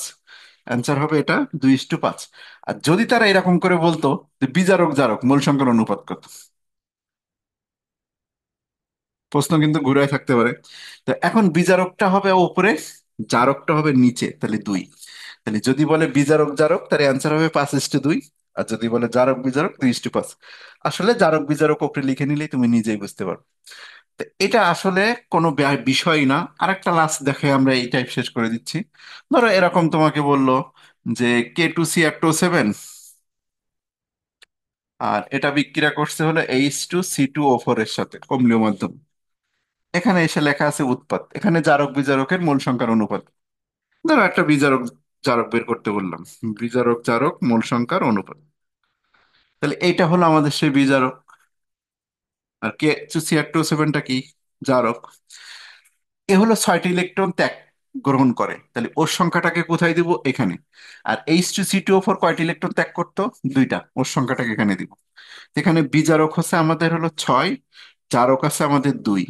অ্যান্সার হবে এটা 2:5। আর যদি তারা এরকম করে বলতো যে বিজারক জারক মূল সংখ্যার অনুপাত কত, প্রশ্ন কিন্তু ঘুরে থাকতে পারে। তো এখন বিজারকটা হবে উপরে, জারকটা হবে নিচে, তাহলে 2। তাহলে যদি বলে বিজারক জারক তাহলে অ্যান্সার হবে 5:2। আর যদি বলে জারক বিজারক 2:5। আসলে জারক বিজারক উপরে লিখে নিলেই তুমি নিজেই বুঝতে পারো। তো এটা আসলে কোনো বিষয় না। আরেকটা লাস্ট দেখে আমরা এই টাইপ শেষ করে দিচ্ছি। ধরো এরকম তোমাকে বললো যে K2Cr2O7 আর এটা বিক্রিয়া করছে হলো H2C2O4 এর সাথে অম্লীয় মাধ্যম। এখানে এসে লেখা আছে উৎপাদ, এখানে জারক বিজারকের মূল সংখ্যার অনুপাত। ধরো একটা বিজারক জারক বের করতে বললাম, বিজারক জারক মূল সংখ্যার অনুপাত। তাহলে এইটা হলো আমাদের সেই বিজারক। আর K2Cr2O7টা কি, জারক। এ হলো 6টি ইলেকট্রন ত্যাগ গ্রহণ করে, তাহলে ওর সংখ্যাটাকে কোথায় দিব, এখানে। আর H2C2O4 কয়টি ইলেকট্রন ত্যাগ করতো, 2টা, ওর সংখ্যাটাকে এখানে দিব। এখানে বিজারক হচ্ছে আমাদের হলো 6, জারক আছে আমাদের 2।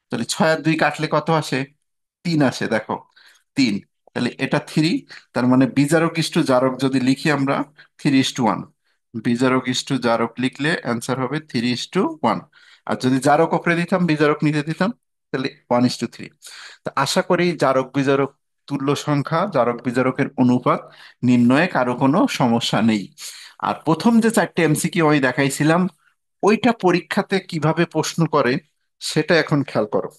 তাহলে 6 আর 2 কাটলে কত আসে, 3 আসে, দেখো 3। তাহলে এটা 3। তার মানে বিজারক ইস্টু জারক যদি লিখি আমরা 3:1, বিজারক ইস্টু জারক লিখলে অ্যান্সার হবে 3:1। আর যদি জারক ওপরে দিতাম বিজারক নিচে দিতাম, তাহলে 1:3। তা আশা করি জারক বিজারক তুল্য সংখ্যা, জারক বিজারকের অনুপাত নির্ণয়ে কারো কোনো সমস্যা নেই। আর প্রথম যে 4টে MCQ আমি দেখাইছিলাম, ওইটা পরীক্ষাতে কিভাবে প্রশ্ন করে সেটা এখন খেয়াল করো।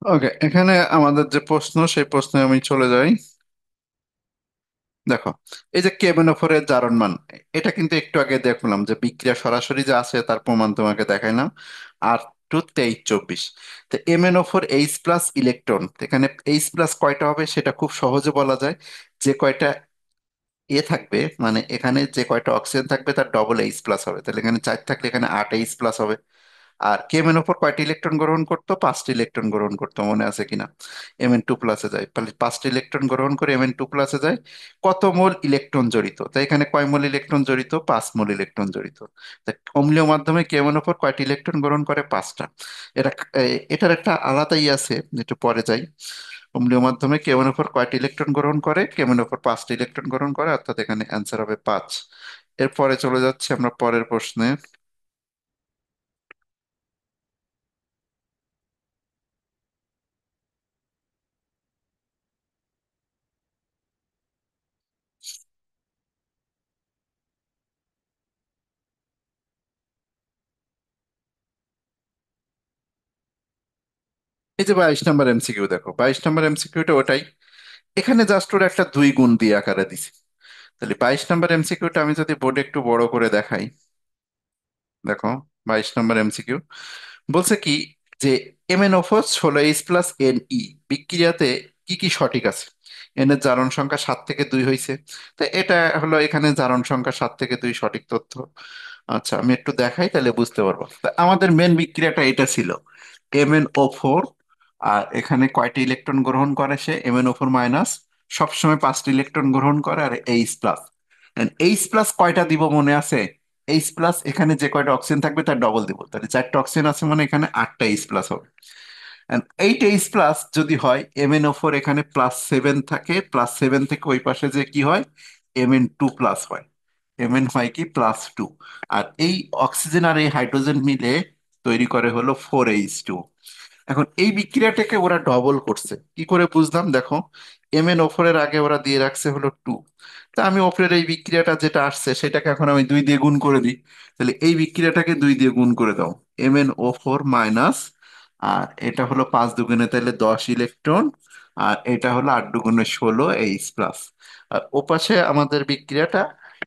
ওকে, এখানে আমাদের যে প্রশ্ন সেই প্রশ্নে আমি চলে যাই। দেখো, এই যে কেবেনোফোরের জারণ মান, এটা কিন্তু একটু আগে দেখলাম যে বিক্রিয়া সরাসরি যে আছে তার প্রমাণ তোমাকে দেখাইলাম। 8 2 23 24। তো MnO4H+ ইলেকট্রন, এখানে H+ কয়টা হবে সেটা খুব সহজে বলা যায়। যে কয়টা থাকবে, মানে এখানে যে কয়টা অক্সিজেন থাকবে তার ডবল H+ হবে, তাহলে এখানে 4 থাকলে এখানে 8H+ হবে। আর কেএমএন ওপর কয়টি ইলেকট্রন গ্রহণ করতো? 5টি ইলেকট্রন গ্রহণ করতো, মনে আছে কিনা? Mn2+ যায়, তাহলে 5টি ইলেকট্রন গ্রহণ করে Mn2+ যায়। কত মোল ইলেকট্রন জড়িত? তাই এখানে কয় মোল ইলেকট্রন জড়িত? 5 মোল ইলেকট্রন জড়িত। তা অম্লীয় মাধ্যমে কেএমএন ওপর কয়টি ইলেকট্রন গ্রহণ করে? 5টা। এটা এটার একটা আলাদাই আছে, একটু পরে যাই। অম্লীয় মাধ্যমে কেএমএন ওপর কয়টি ইলেকট্রন গ্রহণ করে? কেএমএন ওপর 5টি ইলেকট্রন গ্রহণ করে, অর্থাৎ এখানে অ্যান্সার হবে 5। এরপরে চলে যাচ্ছে আমরা পরের প্রশ্নে। এই যে 22 নম্বর এমসিকিউ, দেখো 22 নম্বর এমসিকিউটা ওটাই। এখানে জাস্ট ওর একটা 2 গুণ দিয়ে আকারে দিছে। তাহলে 22 নম্বর এমসিকিউটা আমি যদি বোর্ডে একটু বড় করে দেখাই, দেখো 22 নম্বর এমসিকিউ বলছে কি, যে MnO4 16H+Ne বিক্রিয়াতে কি কি সঠিক আছে? এন এর জারণ সংখ্যা 7 থেকে 2 হয়েছে। তো এটা হলো এখানে জারণ সংখ্যা 7 থেকে 2 সঠিক তথ্য। আচ্ছা, আমি একটু দেখাই তাহলে বুঝতে পারবো। তা আমাদের মেন বিক্রিয়াটা এটা ছিল, MnO4, আর এখানে কয়টি ইলেকট্রন গ্রহণ করে সে? MnO4- সবসময় 5টি ইলেকট্রন গ্রহণ করে, আর H+। H+ কয়টা দিব মনে আছে? H+ এখানে যে কয়টা অক্সিজেন থাকবে তার ডবল দিব, তাহলে 4টা অক্সিজেন আছে মানে এখানে 8টা H+ হবে। এইট H+ যদি হয়, MnO4 এখানে +7 থাকে, +7 থেকে ওই পাশে যে কি হয়, Mn2+ হয়। Mn হয় কি +2। আর এই অক্সিজেন আর এই হাইড্রোজেন মিলে তৈরি করে হলো 4H2। এখন এই বিক্রিয়াটাকে ওরা ডবল করছে, কি করে বুঝলাম? দেখো, MnO4 এর আগে ওরা দিয়ে রাখছে হলো 2। তা আমি ওপরের এই বিক্রিয়াটা যেটা আসছে সেটাকে এখন আমি 2 দিয়ে গুণ করে দিই। তাহলে এই বিক্রিয়াটাকে 2 দিয়ে গুণ করে দাও, MnO4-, আর এটা হলো 5 দুগুণে তাহলে 10 ইলেকট্রন, আর এটা হলো 8 দুগুণে 16H+। আর ওপাশে আমাদের বিক্রিয়াটা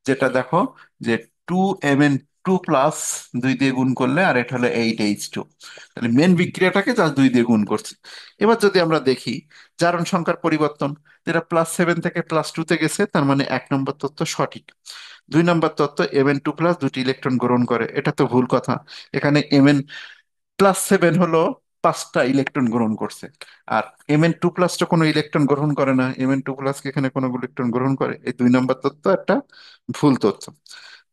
যেটা দেখো, যে 2Mn2+, 2 দিয়ে গুণ করলে, আর এটা হলো 8H2। তাহলে মেন বিক্রিয়াটাকে জাস্ট 2 দিয়ে গুণ করছে। এবার যদি আমরা দেখি জারণ সংখ্যার পরিবর্তন, যেটা +7 থেকে +2-তে গেছে, তার মানে 1 নম্বর তথ্য সঠিক। 2 নম্বর তথ্য, Mn2+ 2টি ইলেকট্রন গ্রহণ করে, এটা তো ভুল কথা। এখানে Mn+7 হলো 5টা ইলেকট্রন গ্রহণ করছে, আর Mn2+ তো কোনো ইলেকট্রন গ্রহণ করে না। Mn2+ কে এখানে কোনো ইলেকট্রন গ্রহণ করে, এই 2 নম্বর তথ্য একটা ভুল তথ্য।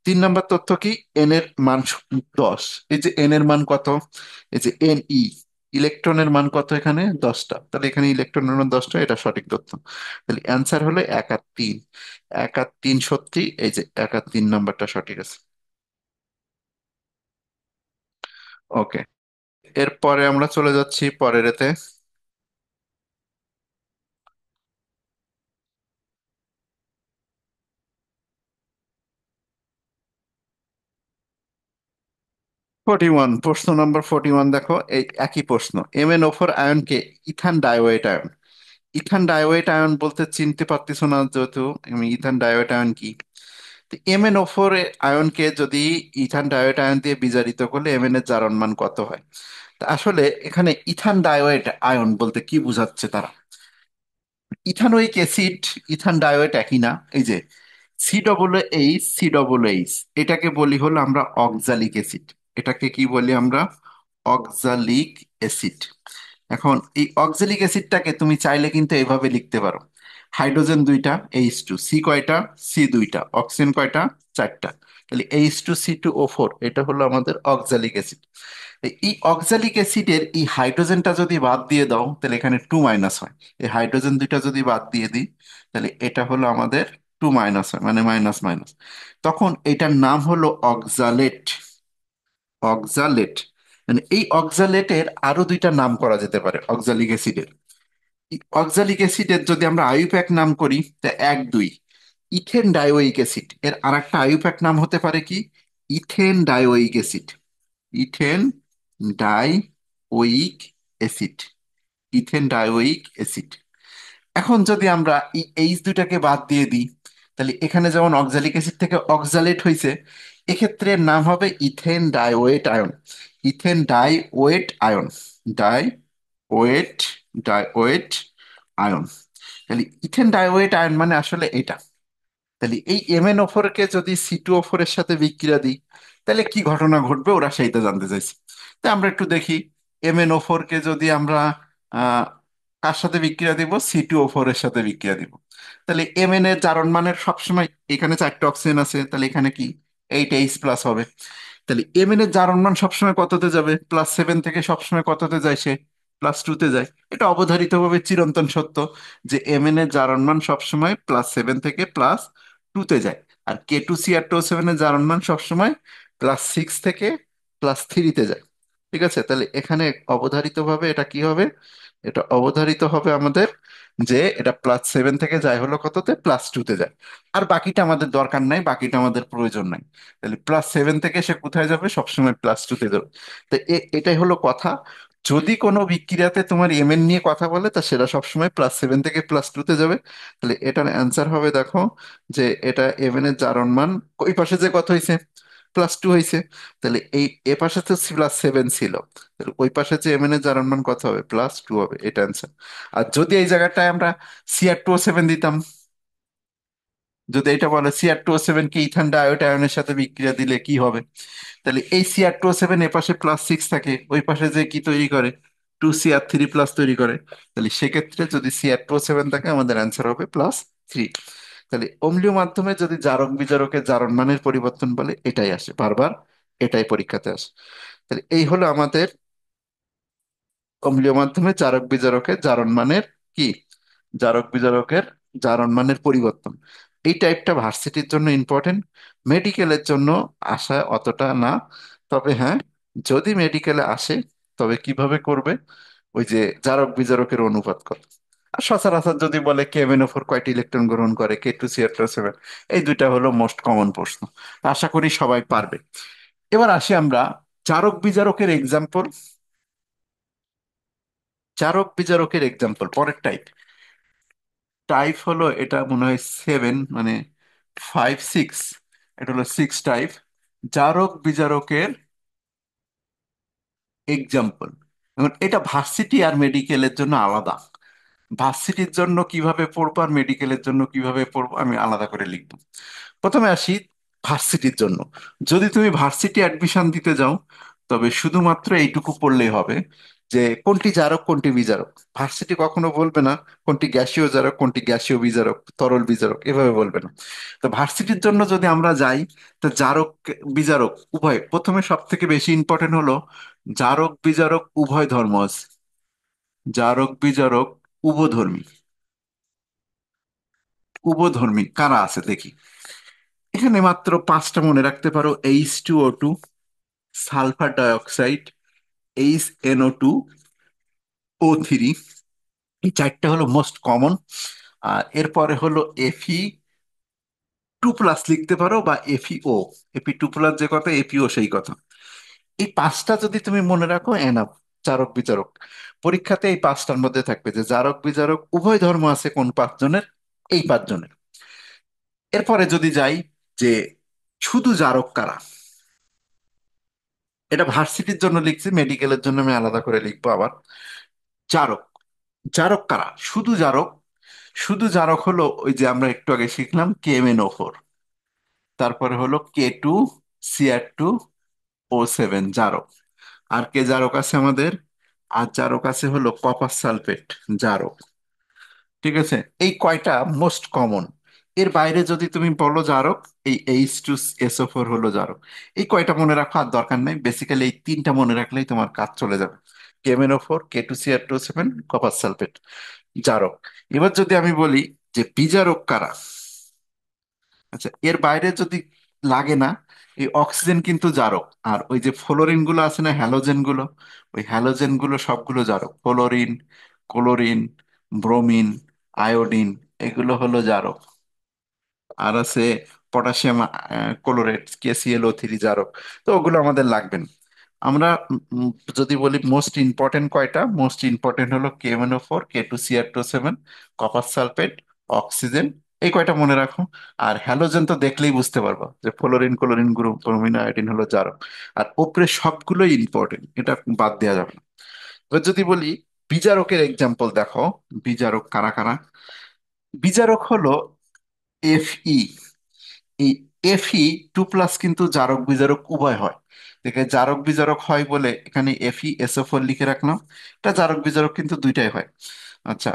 3 নম্বর তথ্য কি, এন এর মান 10। এই যে এন এর মান কত, এই যে Ni, ইলেকট্রনের মান কত এখানে? 10টা, তাহলে এখানে ইলেকট্রনের মান 10টা, এটা সঠিক তথ্য। তাহলে অ্যান্সার হলো 1 আর 3। 1 আর 3 সত্যি, এই যে 1 আর 3 নম্বরটা সঠিক আছে। ওকে, এরপরে আমরা চলে যাচ্ছি পরের এতে। 41, প্রশ্ন নম্বর 41, দেখো এই একই প্রশ্ন। MnO4 আয়নকে ethane dioate ion. Ethane dioate ion বলতে চিনতে পারতেছো না যেহেতু, আমি ইথান ডাইওয়েট আয়ন কি। MnO4 আয়নকে যদি ইথান ডাইওয়েট আয়ন দিয়ে বিজারিত করলে Mn এর জারণ মান কত হয়? তা আসলে এখানে ইথান ডাইওয়েট আয়ন বলতে কি বোঝাচ্ছে তারা? ইথানোয়িক অ্যাসিড, ইথান ডাইওয়েট একই না। এই যে C+H, এটাকে বলি হলো আমরা অক্সালিক অ্যাসিড। এটাকে কি বলি আমরা? Oxalic acid. এখন এই অক্সালিক অ্যাসিডটাকে তুমি চাইলে কিন্তু এইভাবে লিখতে পারো, হাইড্রোজেন 2টা, H2, সি কয়টা? সি 2টা, অক্সিজেন কয়টা? 4টা। তাহলে H2C2O4, এটা হলো আমাদের অক্সালিক অ্যাসিড। এই অক্সালিক অ্যাসিডের এই হাইড্রোজেনটা যদি বাদ দিয়ে দাও, তাহলে এখানে 2- হয়। এই হাইড্রোজেন 2টা যদি বাদ দিয়ে দিই, তাহলে এটা হলো আমাদের 2- হয়, মানে মাইনাস মাইনাস। তখন এটার নাম হলো অক্সালেট। অক্সালেট, মানে এই অক্সালেটের আরো 2টা নাম করা যেতে পারে অক্সালিক অ্যাসিডের। অক্সালিক অ্যাসিডের যদি আমরা আইইউপ্যাক নাম করি, তা 1, 2। ইথেন ডাইওয়িক অ্যাসিড এর আর একটা আইইউপ্যাক নাম হতে পারে কি? Ethane dioic acid. Ethane dioic acid. Ethane dioic acid. এখন যদি আমরা এই H2টাকে বাদ দিয়ে দিই, তাহলে এখানে যেমন অক্সালিক অ্যাসিড থেকে অক্সালেট হয়েছে, এক্ষেত্রে এর নাম হবে ethane dioate ion. Ethane dioate ion. Dioate, dioate ion. তাহলে ইথেন ডাইওয়েট আয়ন মানে আসলে এটা। তাহলে এই MnO4 কে যদি C2O4 এর সাথে বিক্রিয়া দিই, তাহলে কি ঘটনা ঘটবে ওরা সেইটা জানতে চাইছে। তাই আমরা একটু দেখি, MnO4 কে যদি আমরা আহ কার সাথে বিক্রিয়া দিব, C2O4 এর সাথে বিক্রিয়া দিব, তাহলে Mn এর জারণ মানের সবসময়, এখানে চারটে অক্সিজেন আছে, তাহলে এখানে কি 8H+ হবে। তাহলে Mn এর জারণ মান সবসময় কততে যাবে, +7 থেকে সবসময় কততে যায় সে, +2-তে যায়। এটা অবধারিতভাবে চিরন্তন সত্য যে Mn এর জারণ মান সবসময় +7 থেকে +2-তে যায়। আর K2Cr2O7 এর জারণ মান সবসময় +6 থেকে +3-তে যায়। ঠিক আছে, তাহলে এখানে অবধারিতভাবে এটা কি হবে, এটা অবধারিত হবে আমাদের যে এটা +7 থেকে যায় হলো কততে, +2-তে যায়। আর বাকিটা আমাদের দরকার নাই, বাকিটা আমাদের প্রয়োজন নাই। তাহলে +7 থেকে সে কোথায় যাবে, সবসময় +2-তে যাবে। তো এটাই হলো কথা। যদি কোনো বিক্রিয়াতে তোমার Mn নিয়ে কথা বলে তা সেটা সবসময় +7 থেকে +2-তে যাবে। তাহলে এটার অ্যান্সার হবে দেখো, যে এটা Mn এর জারণ মান ওই পাশে যে কত হয়েছে, +2 হয়েছে। তাহলে এই এ পাশে তো +7 ছিল, তাহলে ওই পাশে যে Mn এর জারণ মান কত হবে, +2 হবে, এটা অ্যান্সার। আর যদি এই জায়গাটায় আমরা Cr2O7 দিতাম, যদি এটা বলে Cr2O7 কে ইথান ডায়োড আয়নের সাথে বিক্রিয়া দিলে কি হবে, তাহলে এই Cr2O7 এ পাশে +6 থাকে, ওই পাশে যে কি তৈরি করে, 2Cr3+ তৈরি করে। তাহলে সেক্ষেত্রে যদি Cr2O7 থাকে আমাদের অ্যান্সার হবে +3। তাহলে অম্লীয় মাধ্যমে যদি জারক বিজারকের জারণ মানের পরিবর্তন বলে, এটাই আসে বারবার, এটাই পরীক্ষাতে আসে। তাহলে এই হলো আমাদের অম্লীয় মাধ্যমে জারক বিজারকের জারণ মানের কি, জারক বিজারকের জারণ মানের পরিবর্তন। এই টাইপটা ভার্সিটির জন্য ইম্পর্টেন্ট, মেডিকেলের জন্য আসা অতটা না। তবে হ্যাঁ, যদি মেডিকেলে আসে তবে কিভাবে করবে, ওই যে জারক বিজারকের অনুপাত কত। আর সচরাচর যদি বলে KMnO4 কয়টি ইলেকট্রন গ্রহণ করে, K2Cr7, এই দুইটা হলো মোস্ট কমন প্রশ্ন। আশা করি সবাই পারবে। এবার আসি আমরা জারক বিজারকের এক্সাম্পল। জারক বিজারকের এক্সাম্পল পরের টাইপ, টাইপ হলো এটা মনে হয় 7, মানে 5, 6, এটা হলো 6 টাইপ। জারক বিজারকের এক্সাম্পল, এখন এটা ভার্সিটি আর মেডিকেলের জন্য আলাদা। ভার্সিটির জন্য কিভাবে পড়বো আর মেডিকেলের জন্য কিভাবে পড়বো আমি আলাদা করে লিখবো। প্রথমে আসি ভার্সিটির জন্য। যদি তুমি ভার্সিটি অ্যাডমিশন দিতে যাও তবে শুধুমাত্র এইটুকু পড়লেই হবে যে কোনটি জারক কোনটি বিজারক। ভার্সিটি কখনো বলবে না কোনটি গ্যাসীয় জারক কোনটি গ্যাসীয় বিজারক, তরল বিজারক, এভাবে বলবে না। তো ভার্সিটির জন্য যদি আমরা যাই, তো জারক বিজারক উভয়, প্রথমে সব থেকে বেশি ইম্পর্টেন্ট হলো জারক বিজারক উভয় ধর্ম আছে, জারক বিজারক উভধর্মী। উভধর্মী কারা আছে দেখি, এখানে মাত্র 5টা মনে রাখতে পারো, H2O2, sulphur dioxide, HNO2, O3, এই চারটা হলো মোস্ট কমন। আর এরপরে হলো Fe2+ লিখতে পারো বা FeO, Fe2+ যে কথা, FeO সেই কথা। এই 5টা যদি তুমি মনে রাখো এনাফ। জারক বিজারক পরীক্ষাতে এই 5টার মধ্যে থাকবে যে জারক বিজারক উভয় ধর্ম আছে কোন 5জনের, এই 5জনের। এরপরে যদি যাই যে শুধু জারক কারা, এটা ভার্সিটির জন্য লিখছি, মেডিকেলের জন্য আমি আলাদা করে লিখবো আবার। জারক, জারক কারা, শুধু জারক। শুধু জারক হলো ওই যে আমরা একটু আগে শিখলাম KMnO4, তারপরে হলো K2Cr2O7 জারক। আর কে জারক আছে আমাদের, আর জারক আছে হলো কপার সালফেট জারক। ঠিক আছে, এই কয়টা মোস্ট কমন। এর বাইরে যদি তুমি বলো জারক, এই H2SO4 হলো জারক। এই কয়টা মনে রাখো আর দরকার নাই, বেসিক্যালি এই 3টা মনে রাখলেই তোমার কাজ চলে যাবে। KMnO4, K2Cr2O7, copper sulphate জারক। এবার যদি আমি বলি যে বিজারক কারা, আচ্ছা এর বাইরে যদি লাগে না, এই অক্সিজেন কিন্তু জারক। আর ওই যে ফ্লোরিন গুলো আছে না, হ্যালোজেন গুলো, ওই হ্যালোজেন গুলো সবগুলো জারক। ফ্লোরিন, ক্লোরিন, ব্রোমিন, আয়োডিন, এগুলো হলো জারক। আর আছে পটাশিয়াম ক্লোরাইড, KClO3 জারক। তো ওগুলো আমাদের লাগবে না। আমরা যদি বলি মোস্ট ইম্পর্টেন্ট কয়টা, মোস্ট ইম্পর্টেন্ট হলো KMnO4, K2Cr2O7, copper sulphate, oxygen, এই কয়টা মনে রাখো। আর হ্যালোজেন তো দেখলেই বুঝতে পারবো যে fluorine, chlorine, group bromine, iodine হলো জারক। আর উপরে সবগুলোই ইম্পর্টেন্ট, এটা বাদ দেওয়া যাবে না। এবার যদি বলি বিজারকের এক্সাম্পল দেখো, বিজারক কারা কারা। বিজারক হলো Fe, এই এফি টু প্লাস কিন্তু জারক বিজারক উভয় হয়। দেখে জারক বিজারক হয় বলে এখানে এফি এসও ফোর লিখে রাখলাম। এটা জারক বিজারক কিন্তু দুইটাই হয়। আচ্ছা,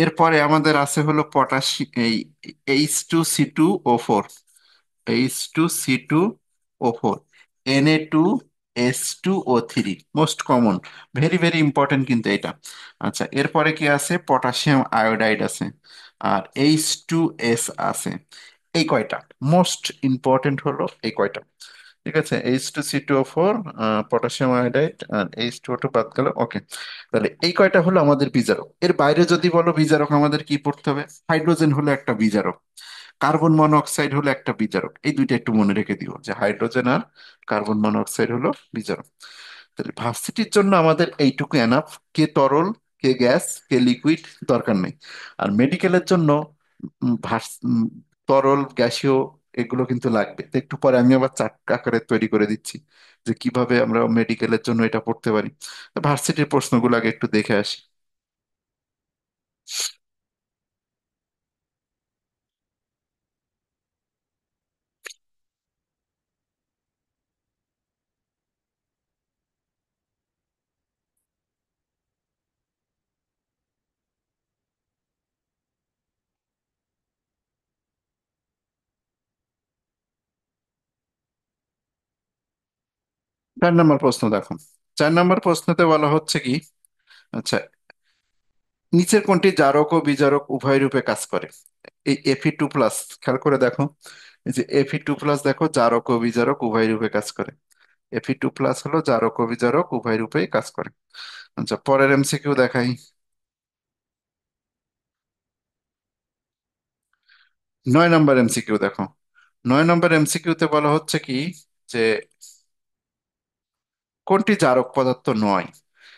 এরপরে আমাদের আছে হলো পটাশি এই H2C2O4, H2C2O4, Na2S2O3, most common, very very important কিন্তু এটা। আচ্ছা, এরপরে কি আছে, পটাশিয়াম আয়োডাইড আছে, আর H2S আছে। এই কয়টা মোস্ট ইম্পর্টেন্ট হলো, এই কয়টা। ঠিক আছে, H2C2O4, পটাশিয়াম আয়োডাইড আর H2O2 বাদ গেল। ওকে, তাহলে এই কয়টা হলো আমাদের বিজারক। এর বাইরে যদি বলো বিজারক আমাদের কি পড়তে হবে, হাইড্রোজেন হলো একটা বিজারক, কার্বন মনোঅক্সাইড হলো একটা বিজারক। এই দুইটা একটু মনে রেখে দিও যে হাইড্রোজেন আর কার্বন মনোঅক্সাইড হলো বিজারক। তাহলে ভার্সিটির জন্য আমাদের এইটুকু এনাফ। কে তরল, কে গ্যাস, কে লিকুইড দরকার নেই। আর মেডিকেলের জন্য তরল, গ্যাসীয় এগুলো কিন্তু লাগবে। তো একটু পরে আমি আবার চার্ট আকারে তৈরি করে দিচ্ছি যে কিভাবে আমরা মেডিকেলের জন্য এটা পড়তে পারি। তো ভার্সিটির প্রশ্নগুলো আগে একটু দেখে আসি। 4 নম্বর প্রশ্ন দেখো। 4 নম্বর প্রশ্নতে বলা হচ্ছে কি, আচ্ছা, নিচের কোনটি জারক ও বিজারক উভয় রূপে কাজ করে? এই Fe2+, খেয়াল করে দেখো, এই যে Fe2+, দেখো জারক ও বিজারক উভয় রূপে কাজ করে। Fe2+ হলো জারক ও বিজারক উভয় রূপেই কাজ করে। আচ্ছা, পরের এমসিকিউ দেখাই। 9 নম্বর এমসিকিউ দেখো। 9 নম্বর এমসিকিউতে বলা হচ্ছে কি, যে কোনটি জারক পদার্থ নয়?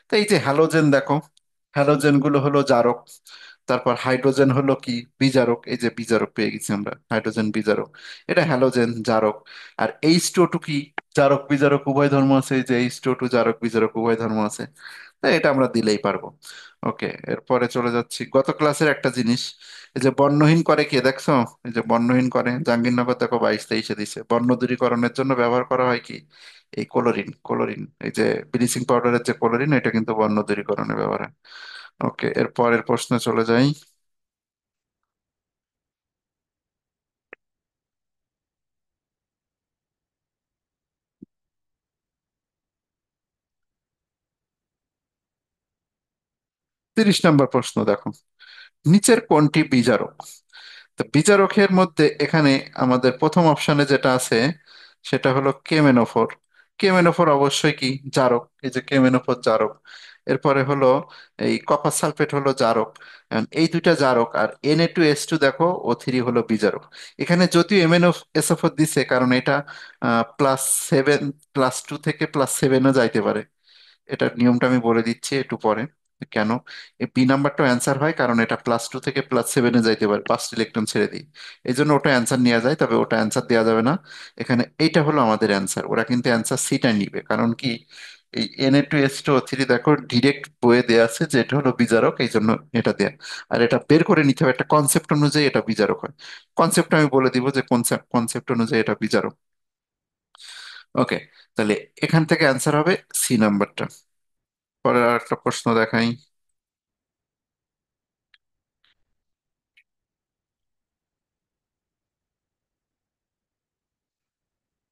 তো এই যে হ্যালোজেন দেখো, হ্যালোজেন গুলো হলো জারক। তারপর হাইড্রোজেন হলো কি, বিজারক। এই যে বিজারক পেয়ে গেছি আমরা, হাইড্রোজেন বিজারক, এটা হ্যালোজেন জারক। আর H2O2 কি, জারক বিজারক উভয় ধর্ম আছে। এই যে H2O2 জারক বিজারক উভয় ধর্ম আছে। তাই এটা আমরা দিলেই পারবো। ওকে, এরপরে চলে যাচ্ছি গত ক্লাসের একটা জিনিস। এই যে বর্ণহীন করে কে দেখছো? এই যে বর্ণহীন করে জাহাঙ্গীরনগর দেখো 22-23-এ দিছে। বর্ণ দূরীকরণের জন্য ব্যবহার করা হয় কি, এই ক্লোরিন। ক্লোরিন, এই যে ব্লিচিং পাউডারের যে ক্লোরিন, এটা কিন্তু বর্ণ দূরীকরণে ব্যবহার হয়। ওকে, এর পরের প্রশ্নে চলে যাই। 30 নম্বর প্রশ্ন দেখো, নিচের কোনটি বিজারক? তো বিজারকের মধ্যে এখানে আমাদের প্রথম অপশনে যেটা আছে সেটা হলো কেমেনোফোর। কেমেনোফোর অবশ্যই কি, জারক। এই যে কেমেনোফোর জারক। এরপরে হলো এই কপার সালফেট হলো জারক। And এই দুইটা জারক, আর Na2S2 দেখো O3 হলো বিজারক। এখানে যদিও MnSO4 দিছে, কারণ এটা +7, +2 থেকে +7ও যাইতে পারে। এটার নিয়মটা আমি বলে দিচ্ছি একটু পরে কেন। এই বি নাম্বারটা অ্যান্সার হয় কারণ এটা +2 থেকে +7-এ যাইতে পারে, 5টি ইলেকট্রন ছেড়ে দিই। এই জন্য ওটা অ্যান্সার নেওয়া যায়, তবে ওটা অ্যান্সার দেওয়া যাবে না। এখানে এইটা হলো আমাদের অ্যান্সার। ওরা কিন্তু অ্যান্সার সিটা নিবে, কারণ কি, এই Na2S2O3 দেখো ডিরেক্ট বইয়ে দেয়া আছে যে এটা হলো বিজারক, এই জন্য এটা দেয়া। আর এটা বের করে নিতে হবে একটা কনসেপ্ট অনুযায়ী, এটা বিজারক হয়। কনসেপ্ট আমি বলে দিব যে কনসেপ্ট অনুযায়ী এটা বিজারক। ওকে, তাহলে এখান থেকে অ্যান্সার হবে সি নাম্বারটা। পরের আর একটা প্রশ্ন দেখাই।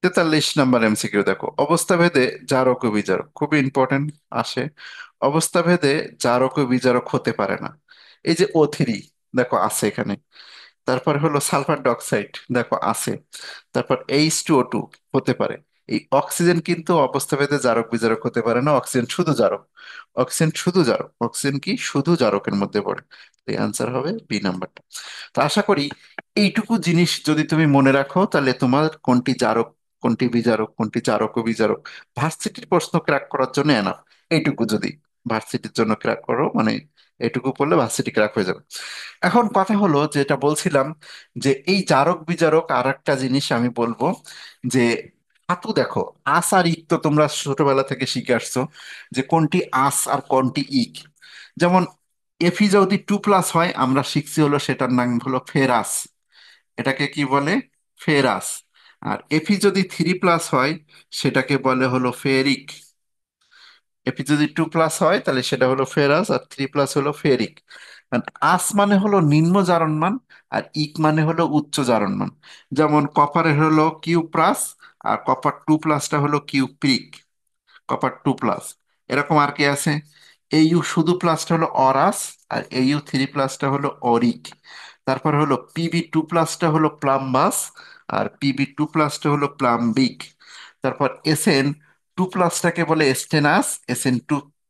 43 নম্বর এমসিকিউ দেখো, অবস্থা ভেদে জারক ও বিজারক খুবই ইম্পর্টেন্ট আসে। অবস্থা ভেদে জারক ও বিজারক হতে পারে না। এই যে O3 দেখো আছে এখানে। তারপর হলো সালফার ডাইঅক্সাইড দেখো আছে। তারপর H2O2 হতে পারে। এই অক্সিজেন কিন্তু অবস্থা ভেদে জারক বিজারক হতে পারে না, অক্সিজেন শুধু জারক। অক্সিজেন শুধু জারক, অক্সিজেন কি শুধু জারকের মধ্যে পড়ে। এই আনসার হবে বি নাম্বারটা। তো আশা করি এইটুকু জিনিস যদি তুমি মনে রাখো, তাহলে তোমার কোনটি জারক, কোনটি বিজারক, কোনটি জারক ও বিজারক ভার্সিটির প্রশ্ন ক্র্যাক করার জন্য এনাফ। এইটুকু যদি ভার্সিটির জন্য ক্র্যাক করো, মানে এইটুকু পড়লে ভার্সিটি ক্র্যাক হয়ে যাবে। এখন কথা হলো যেটা বলছিলাম, যে এই জারক বিজারক আর একটা জিনিস আমি বলবো, যে ধাতু দেখো, আস আর ইক তো তোমরা ছোটবেলা থেকে শিখে আসছো, যে কোনটি আস আর কোনটি ইক। যেমন এফি যদি 2+ হয়, আমরা শিখছি হলো সেটার নাম হলো ফেরাস। এটাকে কি বলে, ফেরাস। আর এফি যদি 3+ হয় সেটাকে বলে হলো ফেরিক। এফি যদি 2+ হয় তাহলে সেটা হলো ফেরাস, আর 3+ হলো ফেরিক। আর আস মানে হলো নিম্ন জারণমান, আর ইক মানে হলো উচ্চ জারণমান। যেমন কপারের হলো কিউ+, আর কপার 2+টা হলো কিউপ্রিক, কপার 2+। এরকম আর কি আছে, এইউ শুধু প্লাসটা হলো অরাস, আর এইউ 3+টা হলো অরিক। তারপর হলো পিবি 2+টা হলো প্লাম্বাস, আর পিবি 2+টা হলো প্লাম্বিক। তারপর এসএন 2+টাকে বলে এস্টেনাস, এসএন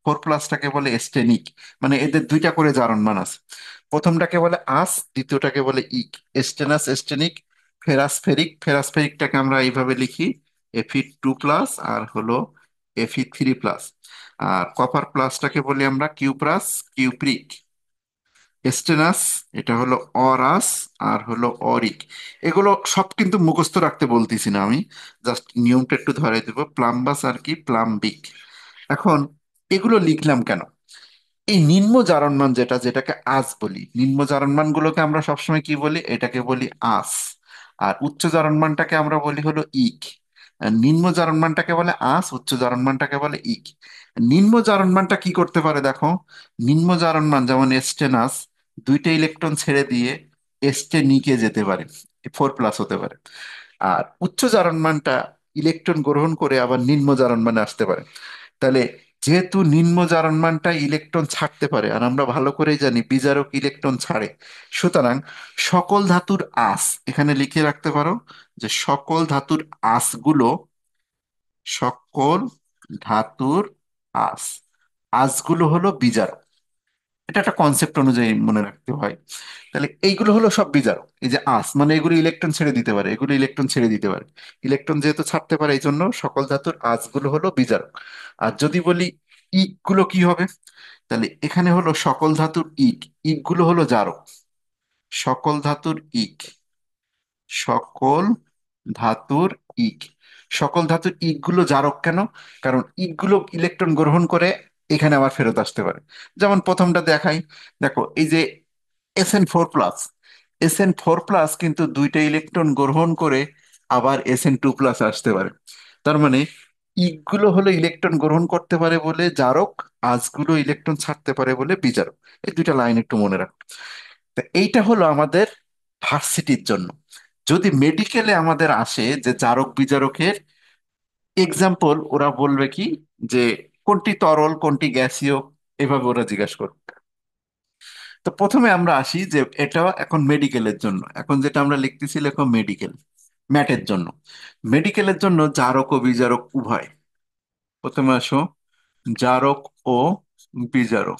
4+টাকে বলে এস্টেনিক। মানে এদের দুইটা করে জারণমান আছে, প্রথমটাকে বলে আস, দ্বিতীয়টাকে বলে ইক। এস্টেনাস এস্টেনিক, ফেরাসফেরিক। ফেরাসফেরিকটাকে আমরা এইভাবে লিখি, Fe2+, আর হলো Fe3+। আর কপার 2+টাকে বলি আমরা কিউপ্রাস, কিউপ্রিক। এস্টেনাস, এটা হলো অরাস, আর হলো অরিক। এগুলো সব কিন্তু মুখস্থ রাখতে বলতেছি না আমি, জাস্ট নিয়মটা একটু ধরে দেবো, প্লাম্বাস আর কি প্লাম্বিক। এখন এগুলো লিখলাম কেন? এই নিম্ন জারণমান যেটা, যেটাকে আস বলি, নিম্ন জারণমান গুলোকে আমরা সবসময় কি বলি, এটাকে বলি আস। আর উচ্চ জারণমানটাকে আমরা বলি হলো ইক। আর নিম্ন জারণমানটাকে বলে আস, উচ্চ জারণমানটাকে বলে ইক। নিম্ন জারণমানটা কি করতে পারে দেখো, নিম্ন জারণমান যেমন এস্টেনাস দুইটা ইলেকট্রন ছেড়ে দিয়ে এস্টেনিকে যেতে পারে, 4+ হতে পারে। আর উচ্চ জারণমানটা ইলেকট্রন গ্রহণ করে আবার নিম্ন জারণমানে আসতে পারে। তাহলে যেহেতু নিম্ন জারণমানটা ইলেকট্রন ছাড়তে পারে, আর আমরা ভালো করেই জানি বিজারক ইলেকট্রন ছাড়ে, সুতরাং সকল ধাতুর আস, এখানে লিখে রাখতে পারো যে সকল ধাতুর আসগুলো, সকল ধাতুর আস, আসগুলো হলো বিজারক। এটা একটা কনসেপ্ট অনুযায়ী মনে রাখতে হয়। তাহলে এইগুলো হলো সব বিজারক। এই যে আস মানে এগুলো ইলেকট্রন ছেড়ে দিতে পারে, এগুলো ইলেকট্রন ছেড়ে দিতে পারে, ইলেকট্রন যেহেতু ছাড়তে পারে এই জন্য সকল ধাতুর আঁচগুলো হলো বিজারক। আর যদি বলি ইক গুলো কি হবে, তাহলে এখানে হলো সকল ধাতুর ইক, ইক গুলো হলো জারক। সকল ধাতুর ইক, সকল ধাতুর ইক, সকল ধাতুর ইক গুলো জারক কেন? কারণ ইক গুলো ইলেকট্রন গ্রহণ করে এখানে আবার ফেরত আসতে পারে। যেমন প্রথমটা দেখাই, দেখো এই যে এসএন 4+, এসএন 4+ কিন্তু দুইটা ইলেকট্রন গ্রহণ করে আবার এসএন 2+ আসতে পারে। তার মানে ইকগুলো হলো ইলেকট্রন গ্রহণ করতে পারে বলে জারক, আজগুলো ইলেকট্রন ছাড়তে পারে বলে বিজারক। এই দুইটা লাইন একটু মনে রাখ। তা এইটা হলো আমাদের ভার্সিটির জন্য। যদি মেডিকেলে আমাদের আসে যে জারক বিজারকের এক্সাম্পল, ওরা বলবে কি যে কোনটি তরল কোনটি গ্যাসীয়, এভাবে ওরা জিজ্ঞাসা করবে। তো প্রথমে আমরা আসি যে এটা এখন মেডিকেলের জন্য, এখন যেটা আমরা লিখতেছি লেখো মেডিকেল, ম্যাটের জন্য। মেডিকেলের জন্য জারক ও বিজারক উভয়। প্রথমে আসো জারক ও বিজারক।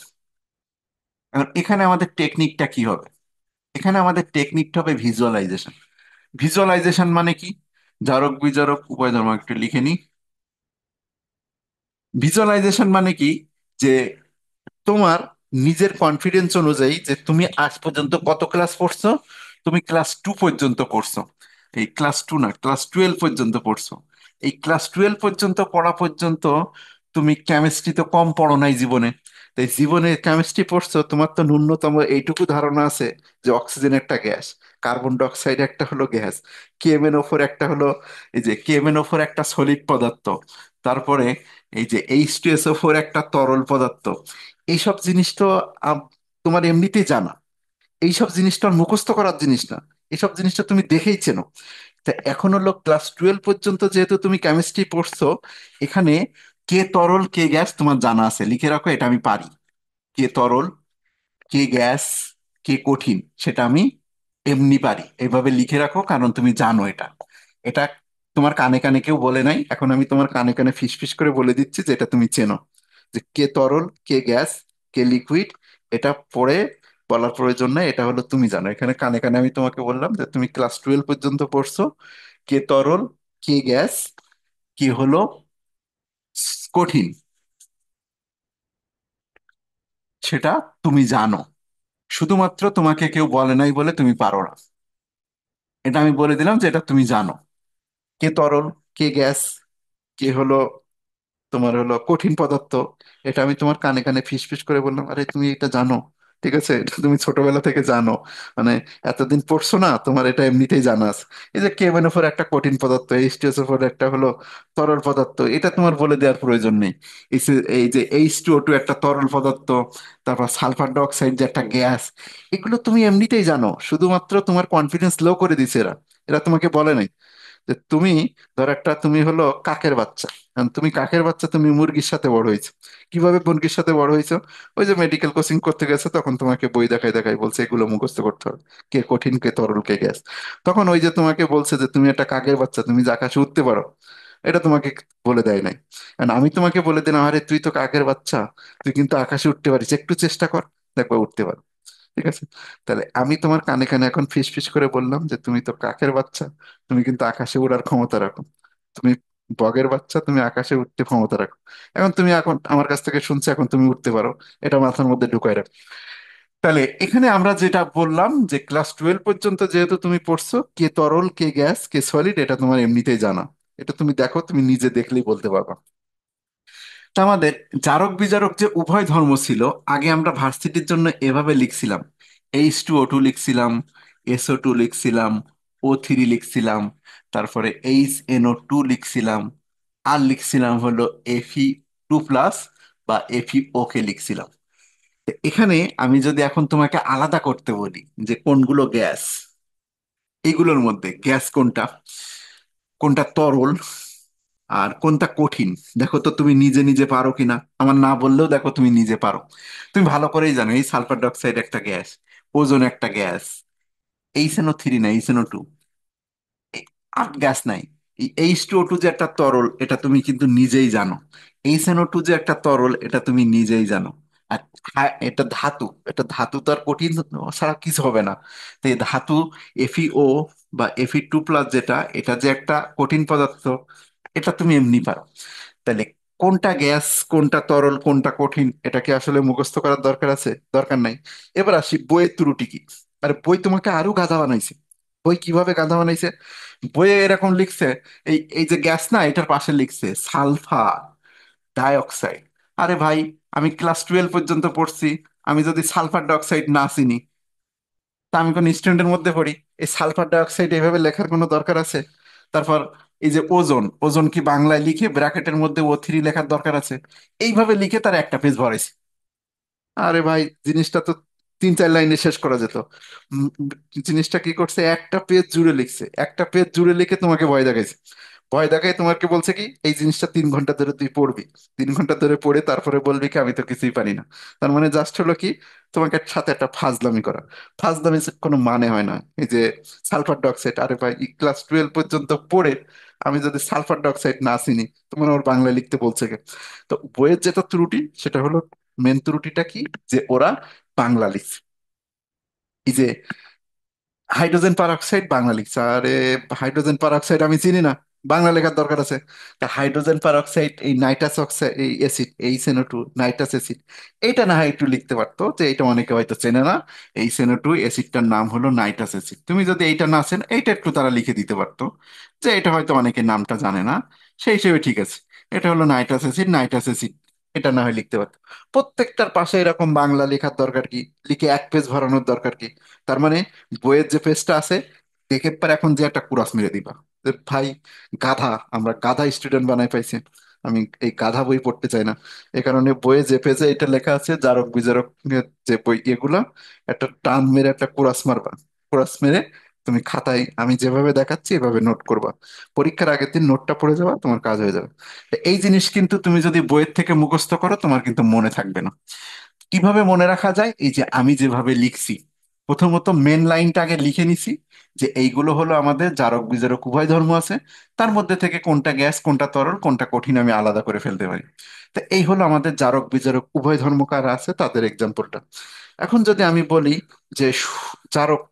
এখন এখানে আমাদের টেকনিকটা কি হবে? এখানে আমাদের টেকনিকটা হবে ভিজুয়ালাইজেশন। ভিজুয়ালাইজেশন মানে কি, জারক বিজারক উভয় ধর্ম একটু লিখে নি। ভিজুয়ালাইজেশন মানে কি, যে তোমার নিজের কনফিডেন্স অনুযায়ী যে তুমি আজ পর্যন্ত কত ক্লাস পড়ছো, তুমি ক্লাস 2 পর্যন্ত পড়ছো, এই ক্লাস 2 না ক্লাস 12 পর্যন্ত পড়ছো। এই ক্লাস 12 পর্যন্ত পড়া পর্যন্ত তুমি কেমিস্ট্রি তো কম পড়ো নাই জীবনে। তাই জীবনে কেমিস্ট্রি পড়ছো, তোমার তো ন্যূনতম এইটুকু ধারণা আছে যে অক্সিজেন একটা গ্যাস, কার্বন ডাই অক্সাইড একটা হলো গ্যাস, কেএমএনও4 একটা হলো, এই যে কেএমএনও4 একটা সলিড পদার্থ, তারপরে এই যে H2SO4 একটা তরল পদার্থ। এইসব জিনিস তো তোমার এমনিতেই জানা। এইসব জিনিস তো আর মুখস্থ করার জিনিস না, এইসব জিনিসটা তুমি দেখেই চেনো। তা এখন হলো ক্লাস 12 পর্যন্ত যেহেতু তুমি কেমিস্ট্রি পড়ছো, এখানে কে তরল কে গ্যাস তোমার জানা আছে, লিখে রাখো এটা আমি পারি। কে তরল, কে গ্যাস, কে কঠিন, সেটা আমি এমনি পারি, এভাবে লিখে রাখো, কারণ তুমি জানো এটা। এটা তোমার কানে কানে কেউ বলে নাই, এখন আমি তোমার কানে কানে ফিস ফিস করে বলে দিচ্ছি যে এটা তুমি চেনো, যে কে তরল কে গ্যাস কে লিকুইড। এটা পড়ে বলার প্রয়োজন নাই, এটা হলো তুমি জানো। এখানে কানে কানে আমি তোমাকে বললাম যে তুমি ক্লাস 12 পর্যন্ত পড়ছো, কে তরল কে গ্যাস কি হলো কঠিন, সেটা তুমি জানো। শুধুমাত্র তোমাকে কেউ বলে নাই বলে তুমি পারো না, এটা আমি বলে দিলাম যে এটা তুমি জানো। কে তরল কে গ্যাস কে হলো তোমার হলো কঠিন পদার্থ, এটা আমি তোমার কানে কানে ফিস ফিস করে বললাম, আরে তুমি এটা জানো, ঠিক আছে, এটা তুমি ছোটবেলা থেকে জানো, মানে এতদিন পড়ছো না, তোমার এটা এমনিতেই জানা আছে। এই যে কেএমএনও4 একটা কঠিন পদার্থ, এইচ2SO4 একটা হলো তরল পদার্থ, এটা তোমার বলে দেওয়ার প্রয়োজন নেই। এই যে H2O2 একটা তরল পদার্থ, তারপর সালফার ডাইঅক্সাইড যে একটা গ্যাস, এগুলো তুমি এমনিতেই জানো, শুধুমাত্র তোমার কনফিডেন্স লো করে দিছে এরা। এরা তোমাকে বলে নাই যে তুমি, ধর একটা তুমি হলো কাকের বাচ্চা, এখন তুমি কাকের বাচ্চা, তুমি মুরগির সাথে বড় হয়েছো। কিভাবে মুরগির সাথে বড় হয়েছো? ওই যে মেডিকেল কোচিং করতে গেছো, তখন তোমাকে বই দেখাই দেখাই বলছে এগুলো মুখস্থ করতে হবে, কে কঠিন কে তরল কে গ্যাস। তখন ওই যে তোমাকে বলছে যে তুমি একটা কাকের বাচ্চা, তুমি যে আকাশে উঠতে পারো, এটা তোমাকে বলে দেয় নাই। কারণ আমি তোমাকে বলে দিলাম, আরে তুই তো কাকের বাচ্চা, তুই কিন্তু আকাশে উঠতে পারিস, একটু চেষ্টা কর, দেখবা উঠতে পারো। ঠিক আছে, তাহলে আমি তোমার কানে কানে এখন ফিস ফিস করে বললাম যে তুমি তো কাকের বাচ্চা, তুমি কিন্তু আকাশে উড়ার ক্ষমতা রাখো, তুমি বগের বাচ্চা, তুমি আকাশে উঠতে ক্ষমতা রাখো। এখন তুমি এখন আমার কাছ থেকে শুনছো, এখন তুমি উঠতে পারো, এটা মাথার মধ্যে ঢুকাই রাখো। তাহলে এখানে আমরা যেটা বললাম যে ক্লাস 12 পর্যন্ত যেহেতু তুমি পড়ছো, কে তরল কে গ্যাস কে সলিড এটা তোমার এমনিতেই জানা। এটা তুমি দেখো, তুমি নিজে দেখলেই বলতে পারবা। তা আমাদের জারক বিজারক যে উভয় ধর্ম ছিল, আগে আমরা ভার্সিটির জন্য এভাবে লিখছিলাম: H2O2 লিখছিলাম, SO2 লিখছিলাম, O3 লিখছিলাম, তারপরে HNO2 লিখছিলাম, আর লিখছিলাম হলো Fe2+ বা FeO কে লিখছিলাম। তো এখানে আমি যদি এখন তোমাকে আলাদা করতে বলি যে কোনগুলো গ্যাস, এইগুলোর মধ্যে গ্যাস কোনটা, কোনটা তরল, আর কোনটা কঠিন, দেখো তো তুমি নিজে নিজে পারো কিনা। আমার না বললেও দেখো তুমি নিজে পারো। তুমি ভালো করেই জানো এই সালফার ডাইঅক্সাইড একটা গ্যাস, ওজোন একটা গ্যাস, এইচএনও3 না এইচএনও2, আর গ্যাস নাই। এই H2O2 যে একটা তরল, এটা তুমি কিন্তু নিজেই জানো। এইচএনও2 যে একটা তরল, এটা তুমি নিজেই জানো। আর এটা ধাতু, এটা ধাতু তো আর কঠিন ছাড়া কিছু হবে না। তো এই ধাতু FeO বা Fe2+, যেটা এটা যে একটা কঠিন পদার্থ, এটা তুমি এমনি পারো। তাহলে কোনটা গ্যাস কোনটা তরল কোনটা কঠিন, এটা কি আসলে মুখস্থ করার দরকার আছে? দরকার নাই। এবার আসি বইয়ের ত্রুটি কি। আরে বই তোমাকে আরো গাধা বানাইছে। বই কিভাবে গাধা বানাইছে? বইয়ে এরকম লিখছে, এই এই যে গ্যাস না, এটার পাশে লিখছে সালফার ডাইঅক্সাইড। আরে ভাই, আমি ক্লাস 12 পর্যন্ত পড়ছি, আমি যদি সালফার ডাইঅক্সাইড না চিনি, তা আমি কোন স্টুডেন্টের মধ্যে পড়ি? এই সালফার ডাইঅক্সাইড এভাবে লেখার কোনো দরকার আছে? তারপর এই যে ওজোন, ওজোন কি বাংলায় লিখে ব্র্যাকেটের মধ্যে O3 লেখার দরকার আছে? এইভাবে লিখে তার একটা পেজ ভরেছে। আরে ভাই, জিনিসটা তো 3-4 লাইনে শেষ করা যেত। উম, জিনিসটা কি করছে, একটা পেজ জুড়ে লিখছে, একটা পেজ জুড়ে লিখে তোমাকে ভয় দেখাইছে। ভয় দেখাই তোমাকে বলছে কি, এই জিনিসটা 3 ঘন্টা ধরে তুই পড়বি, 3 ঘন্টা ধরে পড়ে তারপরে বলবি কি আমি তো কিছুই পারি না। তার মানে জাস্ট হলো কি, তোমাকে সাথে একটা ফাজলামি করা। ফাজলামি কোনো মানে হয় না। এই যে সালফার ডাইঅক্সাইড, আরে ভাই ক্লাস 12 পর্যন্ত পড়ে আমি যদি সালফার ডাইঅক্সাইড না চিনি, তোমার ওর বাংলায় লিখতে বলছে কে? তো বইয়ের যেটা ত্রুটি সেটা হলো, মেন ত্রুটিটা কি, যে ওরা বাংলা লিখছে। এই যে হাইড্রোজেন পারঅক্সাইড বাংলা লিখছে, আরে হাইড্রোজেন পারঅক্সাইড আমি চিনি না, বাংলা লেখার দরকার আছে? তা হাইড্রোজেন পারঅক্সাইড, এই নাইট্রাস অক্সাইড, এই অ্যাসিড HNO2 নাইট্রাস অ্যাসিড, এইটা না হয় একটু লিখতে পারতো, যে এটা অনেকে হয়তো চেনে না। HNO2 অ্যাসিডটার নাম হলো নাইট্রাস অ্যাসিড, তুমি যদি এইটা না চেন, এইটা একটু তারা লিখে দিতে পারতো, যে এটা হয়তো অনেকে নামটা জানে না, সেই হিসেবে ঠিক আছে, এটা হলো নাইট্রাস অ্যাসিড, নাইট্রাস অ্যাসিড, এটা না হয় লিখতে পারতো। প্রত্যেকটার পাশে এরকম বাংলা লেখার দরকার কি, লিখে এক পেজ ভরানোর দরকার কি? তার মানে বইয়ের যে পেজটা আছে, দেখে পর এখন যে একটা কুরাস মেরে দিবা যে ভাই গাধা, আমরা গাধা স্টুডেন্ট বানাই পাইছি। আমি এই গাধা বই পড়তে চাই না। এই কারণে বইয়ে যে পেজে এটা লেখা আছে জারক বিজারক নিয়ে যে বই এগুলা, একটা টান মেরে একটা কুরাস মারবা। কুরাস মেরে তুমি খাতায় আমি যেভাবে দেখাচ্ছি এভাবে নোট করবা। পরীক্ষার আগের দিন নোটটা পড়ে যাবা, তোমার কাজ হয়ে যাবে। তো এই জিনিস কিন্তু তুমি যদি বইয়ের থেকে মুখস্থ করো, তোমার কিন্তু মনে থাকবে না। কিভাবে মনে রাখা যায়? এই যে আমি যেভাবে লিখছি, প্রথমত মেন লাইনটা আগে লিখে নিছি, যে এইগুলো হলো আমাদের জারক বিজারক উভয় ধর্ম আছে, তার মধ্যে থেকে কোনটা গ্যাস কোনটা তরল কোনটা কঠিন আমি আলাদা করে ফেলতে পারি। তো এই হলো আমাদের জারক বিজারক উভয় ধর্ম কারা আছে তাদের এক্সাম্পলটা। এখন যদি আমি বলি যে জারক,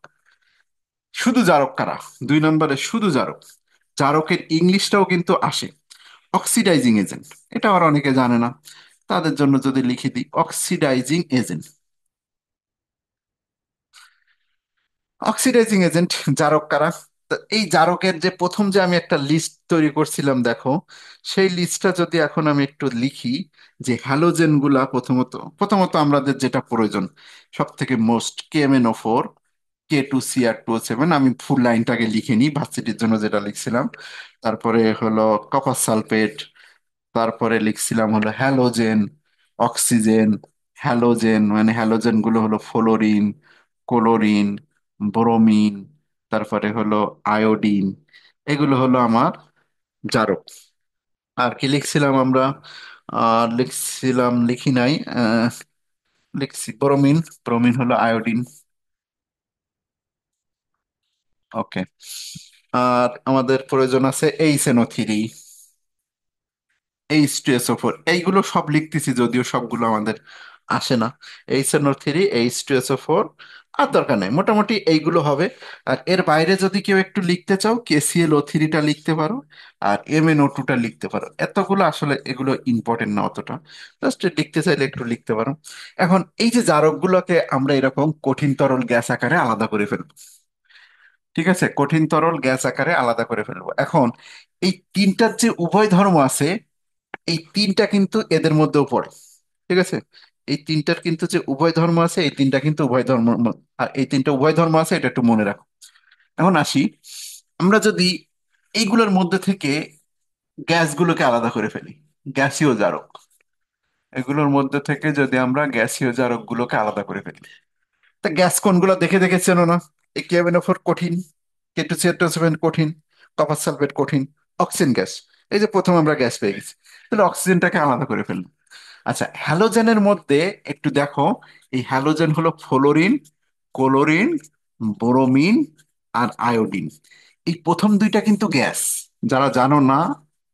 শুধু জারক কারা, 2 নম্বরে শুধু জারক, জারকের ইংলিশটাও কিন্তু আসে অক্সিডাইজিং এজেন্ট। এটা আর অনেকে জানে না, তাদের জন্য যদি লিখে দিই অক্সিডাইজিং এজেন্ট। অক্সিডাইজিং এজেন্ট জারক কারা? তো এই জারকের যে প্রথম যে আমি একটা লিস্ট তৈরি করছিলাম দেখো, সেই লিস্টটা যদি এখন আমি একটু লিখি, যে হ্যালোজেন গুলা প্রথমত প্রথমত আমাদের যেটা প্রয়োজন সব থেকে মোস্ট, KMnO4, K2Cr2O7, আমি ফুল লাইনটাকে লিখে নিই ভার্সিটির জন্য যেটা লিখছিলাম। তারপরে হলো কপার সালফেট, তারপরে লিখছিলাম হলো হ্যালোজেন, অক্সিজেন, হ্যালোজেন মানে হ্যালোজেন গুলো হলো ফ্লোরিন, ক্লোরিন, ব্রোমিন, তারপরে হলো আয়োডিন। এগুলো হলো আমার জারক। আর কি লিখছিলাম আমরা? লিখছিলাম, লিখি নাই, লিখছি ব্রোমিন। ব্রোমিন হলো আয়োডিন। ওকে। আর আমাদের প্রয়োজন আছে HNO3, H2SO4। এইগুলো সব লিখতেছি, যদিও সবগুলো আমাদের আসে না। HNO3, H2SO4, আর দরকার নেই, মোটামুটি এইগুলো হবে। আর এর বাইরে যদি কেউ একটু লিখতে চাও, KClO3টা লিখতে পারো, আর MnO2টা লিখতে পারো। এতগুলো আসলে এগুলো ইম্পর্টেন্ট না অতটা, জাস্ট লিখতে চাইলে একটু লিখতে পারো। এখন এই যে জারকগুলোকে আমরা এরকম কঠিন তরল গ্যাস আকারে আলাদা করে ফেলবো। ঠিক আছে, কঠিন তরল গ্যাস আকারে আলাদা করে ফেলবো। এখন এই তিনটার যে উভয় ধর্ম আছে, এই তিনটা কিন্তু এদের মধ্যেও পড়ে। ঠিক আছে, এই তিনটার কিন্তু যে উভয় ধর্ম আছে, এই তিনটা কিন্তু উভয় ধর্ম, আর এই তিনটা উভয় ধর্ম আছে, এটা একটু মনে রাখো। এখন আসি, আমরা যদি এইগুলোর মধ্যে থেকে গ্যাসগুলোকে আলাদা করে ফেলি, গ্যাসীয় জারক, এগুলোর মধ্যে থেকে যদি আমরা গ্যাসীয় জারক গুলোকে আলাদা করে ফেলি, তা গ্যাস কোনগুলো দেখে দেখে চেনো না? এই KMnO4 কঠিন, K2CR2O7 কঠিন, কপার সালফেট কঠিন, অক্সিজেন গ্যাস। এই যে প্রথম আমরা গ্যাস পেয়ে গেছি, তাহলে অক্সিজেনটাকে আলাদা করে ফেললাম। আচ্ছা, হ্যালোজেনের মধ্যে একটু দেখো, এই হ্যালোজেন হলো ফ্লোরিন, ক্লোরিন, ব্রোমিন, আর আয়োডিন। এই প্রথম দুইটা কিন্তু গ্যাস। যারা জানো না,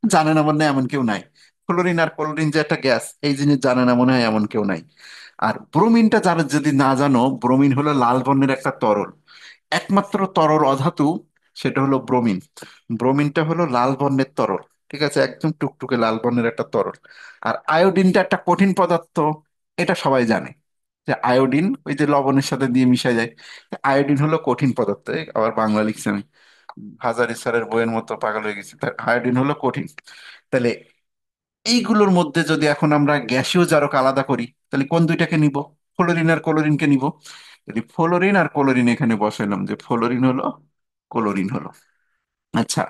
জানে না মনে হয় এমন কেউ নাই। ফ্লোরিন আর ক্লোরিন যে একটা গ্যাস, এই জিনিস জানে না মনে হয় এমন কেউ নাই। আর ব্রোমিনটা যারা যদি না জানো, ব্রোমিন হলো লাল বর্ণের একটা তরল, একমাত্র তরল অধাতু, সেটা হলো ব্রোমিন। ব্রোমিনটা হলো লাল বর্ণের তরল। ঠিক আছে, একদম টুকটুকে লাল বর্ণের একটা তরল। আর আয়োডিনটা একটা কঠিন পদার্থ, এটা সবাই জানে, যে আয়োডিন ওই যে লবণের সাথে দিয়ে মিশা যায়। আয়োডিন হলো কঠিন পদার্থ। এই আবার বাংলা লিখছি আমি, হাজারি স্যারের বইয়ের মতো পাগল হয়ে গেছি। আয়োডিন হলো কঠিন। তাহলে এইগুলোর মধ্যে যদি এখন আমরা গ্যাসীয় জারক আলাদা করি, তাহলে কোন দুইটাকে নিব? ফ্লোরিন আর ক্লোরিনকে নিব। যদি ফ্লোরিন আর ক্লোরিন এখানে বসাইলাম, যে ফ্লোরিন হলো, ক্লোরিন হলো। আচ্ছা,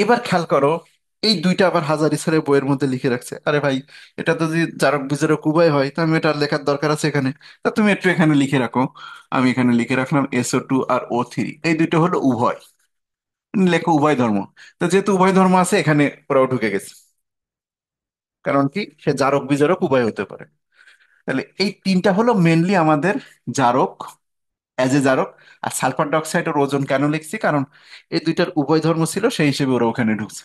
এবার খেয়াল করো, এই দুইটা আবার হাজারি স্যারের বইয়ের মধ্যে লিখে রাখছে। আরে ভাই, এটা তো যদি জারক বিজারক উভয় হয়, তো আমি এটা লেখার দরকার আছে এখানে? তা তুমি একটু এখানে লিখে রাখো। আমি এখানে লিখে রাখলাম SO2 আর O3, এই দুটো হলো উভয়। লেখো উভয় ধর্ম। তো যেহেতু উভয় ধর্ম আছে, এখানে ওরাও ঢুকে গেছে। কারণ কি, সে জারক বিজারক উভয় হতে পারে। তাহলে এই তিনটা হলো মেনলি আমাদের জারক, অ্যাজ এ জারক। আর সালফার ডাইঅক্সাইডের ওজন কেন লিখছি, কারণ এই দুইটার উভয় ধর্ম ছিল, সেই হিসেবে ওরা ওখানে ঢুকছে।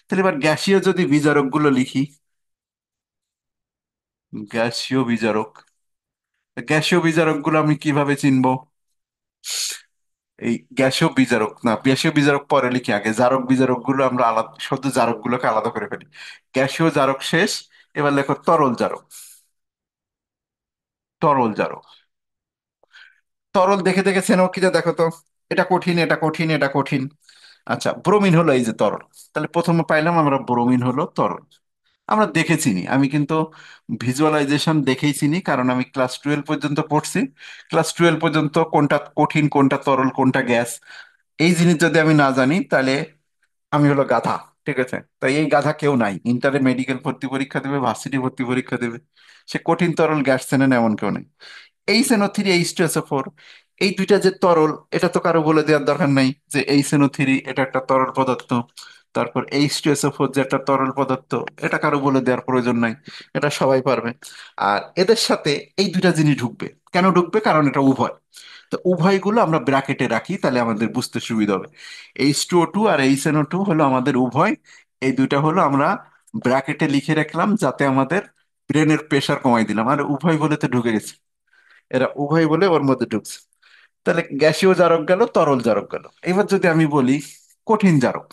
তাহলে এবার গ্যাসীয় যদি বিজারক গুলো লিখি, গ্যাসীয় বিজারক, গ্যাসীয় বিজারক গুলো আমি কিভাবে চিনবো? এই গ্যাসীয় বিজারক না, গ্যাসীয় বিজারক পরে লিখি, আগে জারক বিজারক গুলো আমরা আলাদা, শুধু জারক গুলোকে আলাদা করে ফেলি। গ্যাসীয় জারক শেষ, এবার লেখো তরল জারক। তরল জারক, তরল দেখে দেখে চেনো কিনা দেখো তো। এটা কঠিন, এটা কঠিন, এটা কঠিন। আচ্ছা, ব্রোমিন হলো এই যে তরল। তাহলে প্রথমে পাইলাম আমরা ব্রোমিন হলো তরল। আমরা দেখে চিনি, আমি কিন্তু ভিজুয়ালাইজেশন দেখেই চিনি, কারণ আমি ক্লাস 12 পর্যন্ত পড়ছি। ক্লাস 12 পর্যন্ত কোনটা কঠিন, কোনটা তরল, কোনটা গ্যাস, এই জিনিস যদি আমি না জানি, তাহলে আমি হলো গাধা। ঠিক আছে, তাই এই গাধা কেউ নাই ইন্টারে মেডিকেল ভর্তি পরীক্ষা দেবে, ভার্সিটি ভর্তি পরীক্ষা দেবে, সে কঠিন তরল গ্যাস চেনে না এমন কেউ নেই। HNO3, H2SO4, এই দুইটা যে তরল, এটা তো কারো বলে দেওয়ার দরকার নাই যে HNO3 এটা একটা তরল পদার্থ। তারপর H2SO4 যে একটা তরল পদার্থ, এটা কারো বলে দেওয়ার প্রয়োজন নাই, এটা সবাই পারবে। আর এদের সাথে এই দুইটা জিনিস ঢুকবে। কেন ঢুকবে? কারণ এটা উভয়। তো উভয়গুলো আমরা ব্র্যাকেটে রাখি, তাহলে আমাদের বুঝতে সুবিধা হবে। H2O2 আর HNO2 হলো আমাদের উভয়। এই দুইটা হলো আমরা ব্র্যাকেটে লিখে রাখলাম, যাতে আমাদের ব্রেনের প্রেশার কমাই দিলাম। আর উভয় বলে তো ঢুকে গেছে, এরা উভয় বলে ওর মধ্যে ঢুকছে। তাহলে গ্যাসীয় জারক গেল, তরল জারক গেল। এবার যদি আমি বলি কঠিন জারক,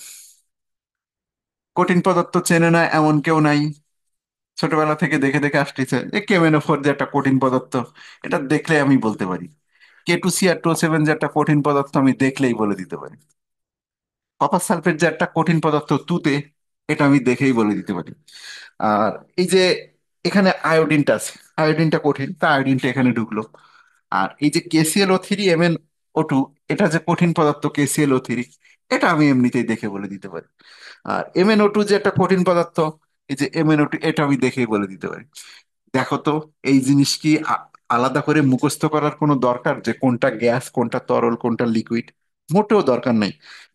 কঠিন পদার্থ চেনে না এমন কেউ নাই, ছোটবেলা থেকে দেখে দেখে আসতেছে যে KMnO4 যে একটা কঠিন পদার্থ, এটা দেখলে আমি বলতে পারি। K2Cr2O7 যে একটা কঠিন পদার্থ, আমি দেখলেই বলে দিতে পারি। কপার সালফেট যে একটা কঠিন পদার্থ তুতে, এটা আমি দেখেই বলে দিতে পারি। আর এই যে এখানে আয়োডিনটা আছে, আয়োডিনটা কঠিন, তা আয়োডিনটা এখানে ঢুকলো। আর এই যে KClO3 MnO2, এটা যে কঠিন পদার্থ KClO3, এটা আমি এমনিতেই দেখে বলে দিতে পারি। আর MnO2 যে একটা কঠিন পদার্থ, এই যে MnO2, এটা আমি দেখেই বলে দিতে পারি। দেখো তো, এই জিনিস কি আলাদা করে মুখস্থ করার কোনো দরকার, যে কোনটা গ্যাস কোনটা তরল কোনটা লিকুইড? মোটেও দরকার নাই।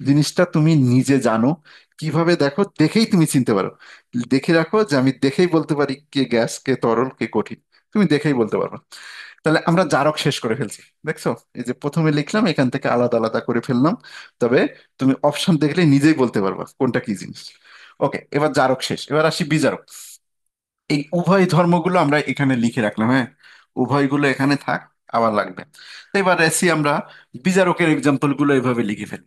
জিনিসটা তুমি নিজে জানো। কিভাবে? দেখো, দেখেই তুমি চিনতে পারো। দেখে রাখো যে আমি দেখেই বলতে পারি কে গ্যাস কে তরল কে কঠিন। তুমি দেখেই বলতে পারো। তাহলে আমরা জারক শেষ করে ফেলছি। দেখছো, এই যে প্রথমে লিখলাম এখান থেকে আলাদা আলাদা করে ফেললাম। তবে তুমি অপশন দেখলে নিজেই বলতে পারবা কোনটা কি জিনিস। ওকে, এবার জারক শেষ, এবার আসি বিজারক। এই উভয় ধর্মগুলো আমরা এখানে লিখে রাখলাম, হ্যাঁ। উভয়গুলো এখানে থাক, আবার লাগবে। তো এবার আসি আমরা বিজারকের এক্সাম্পল গুলো এভাবে লিখে ফেলি।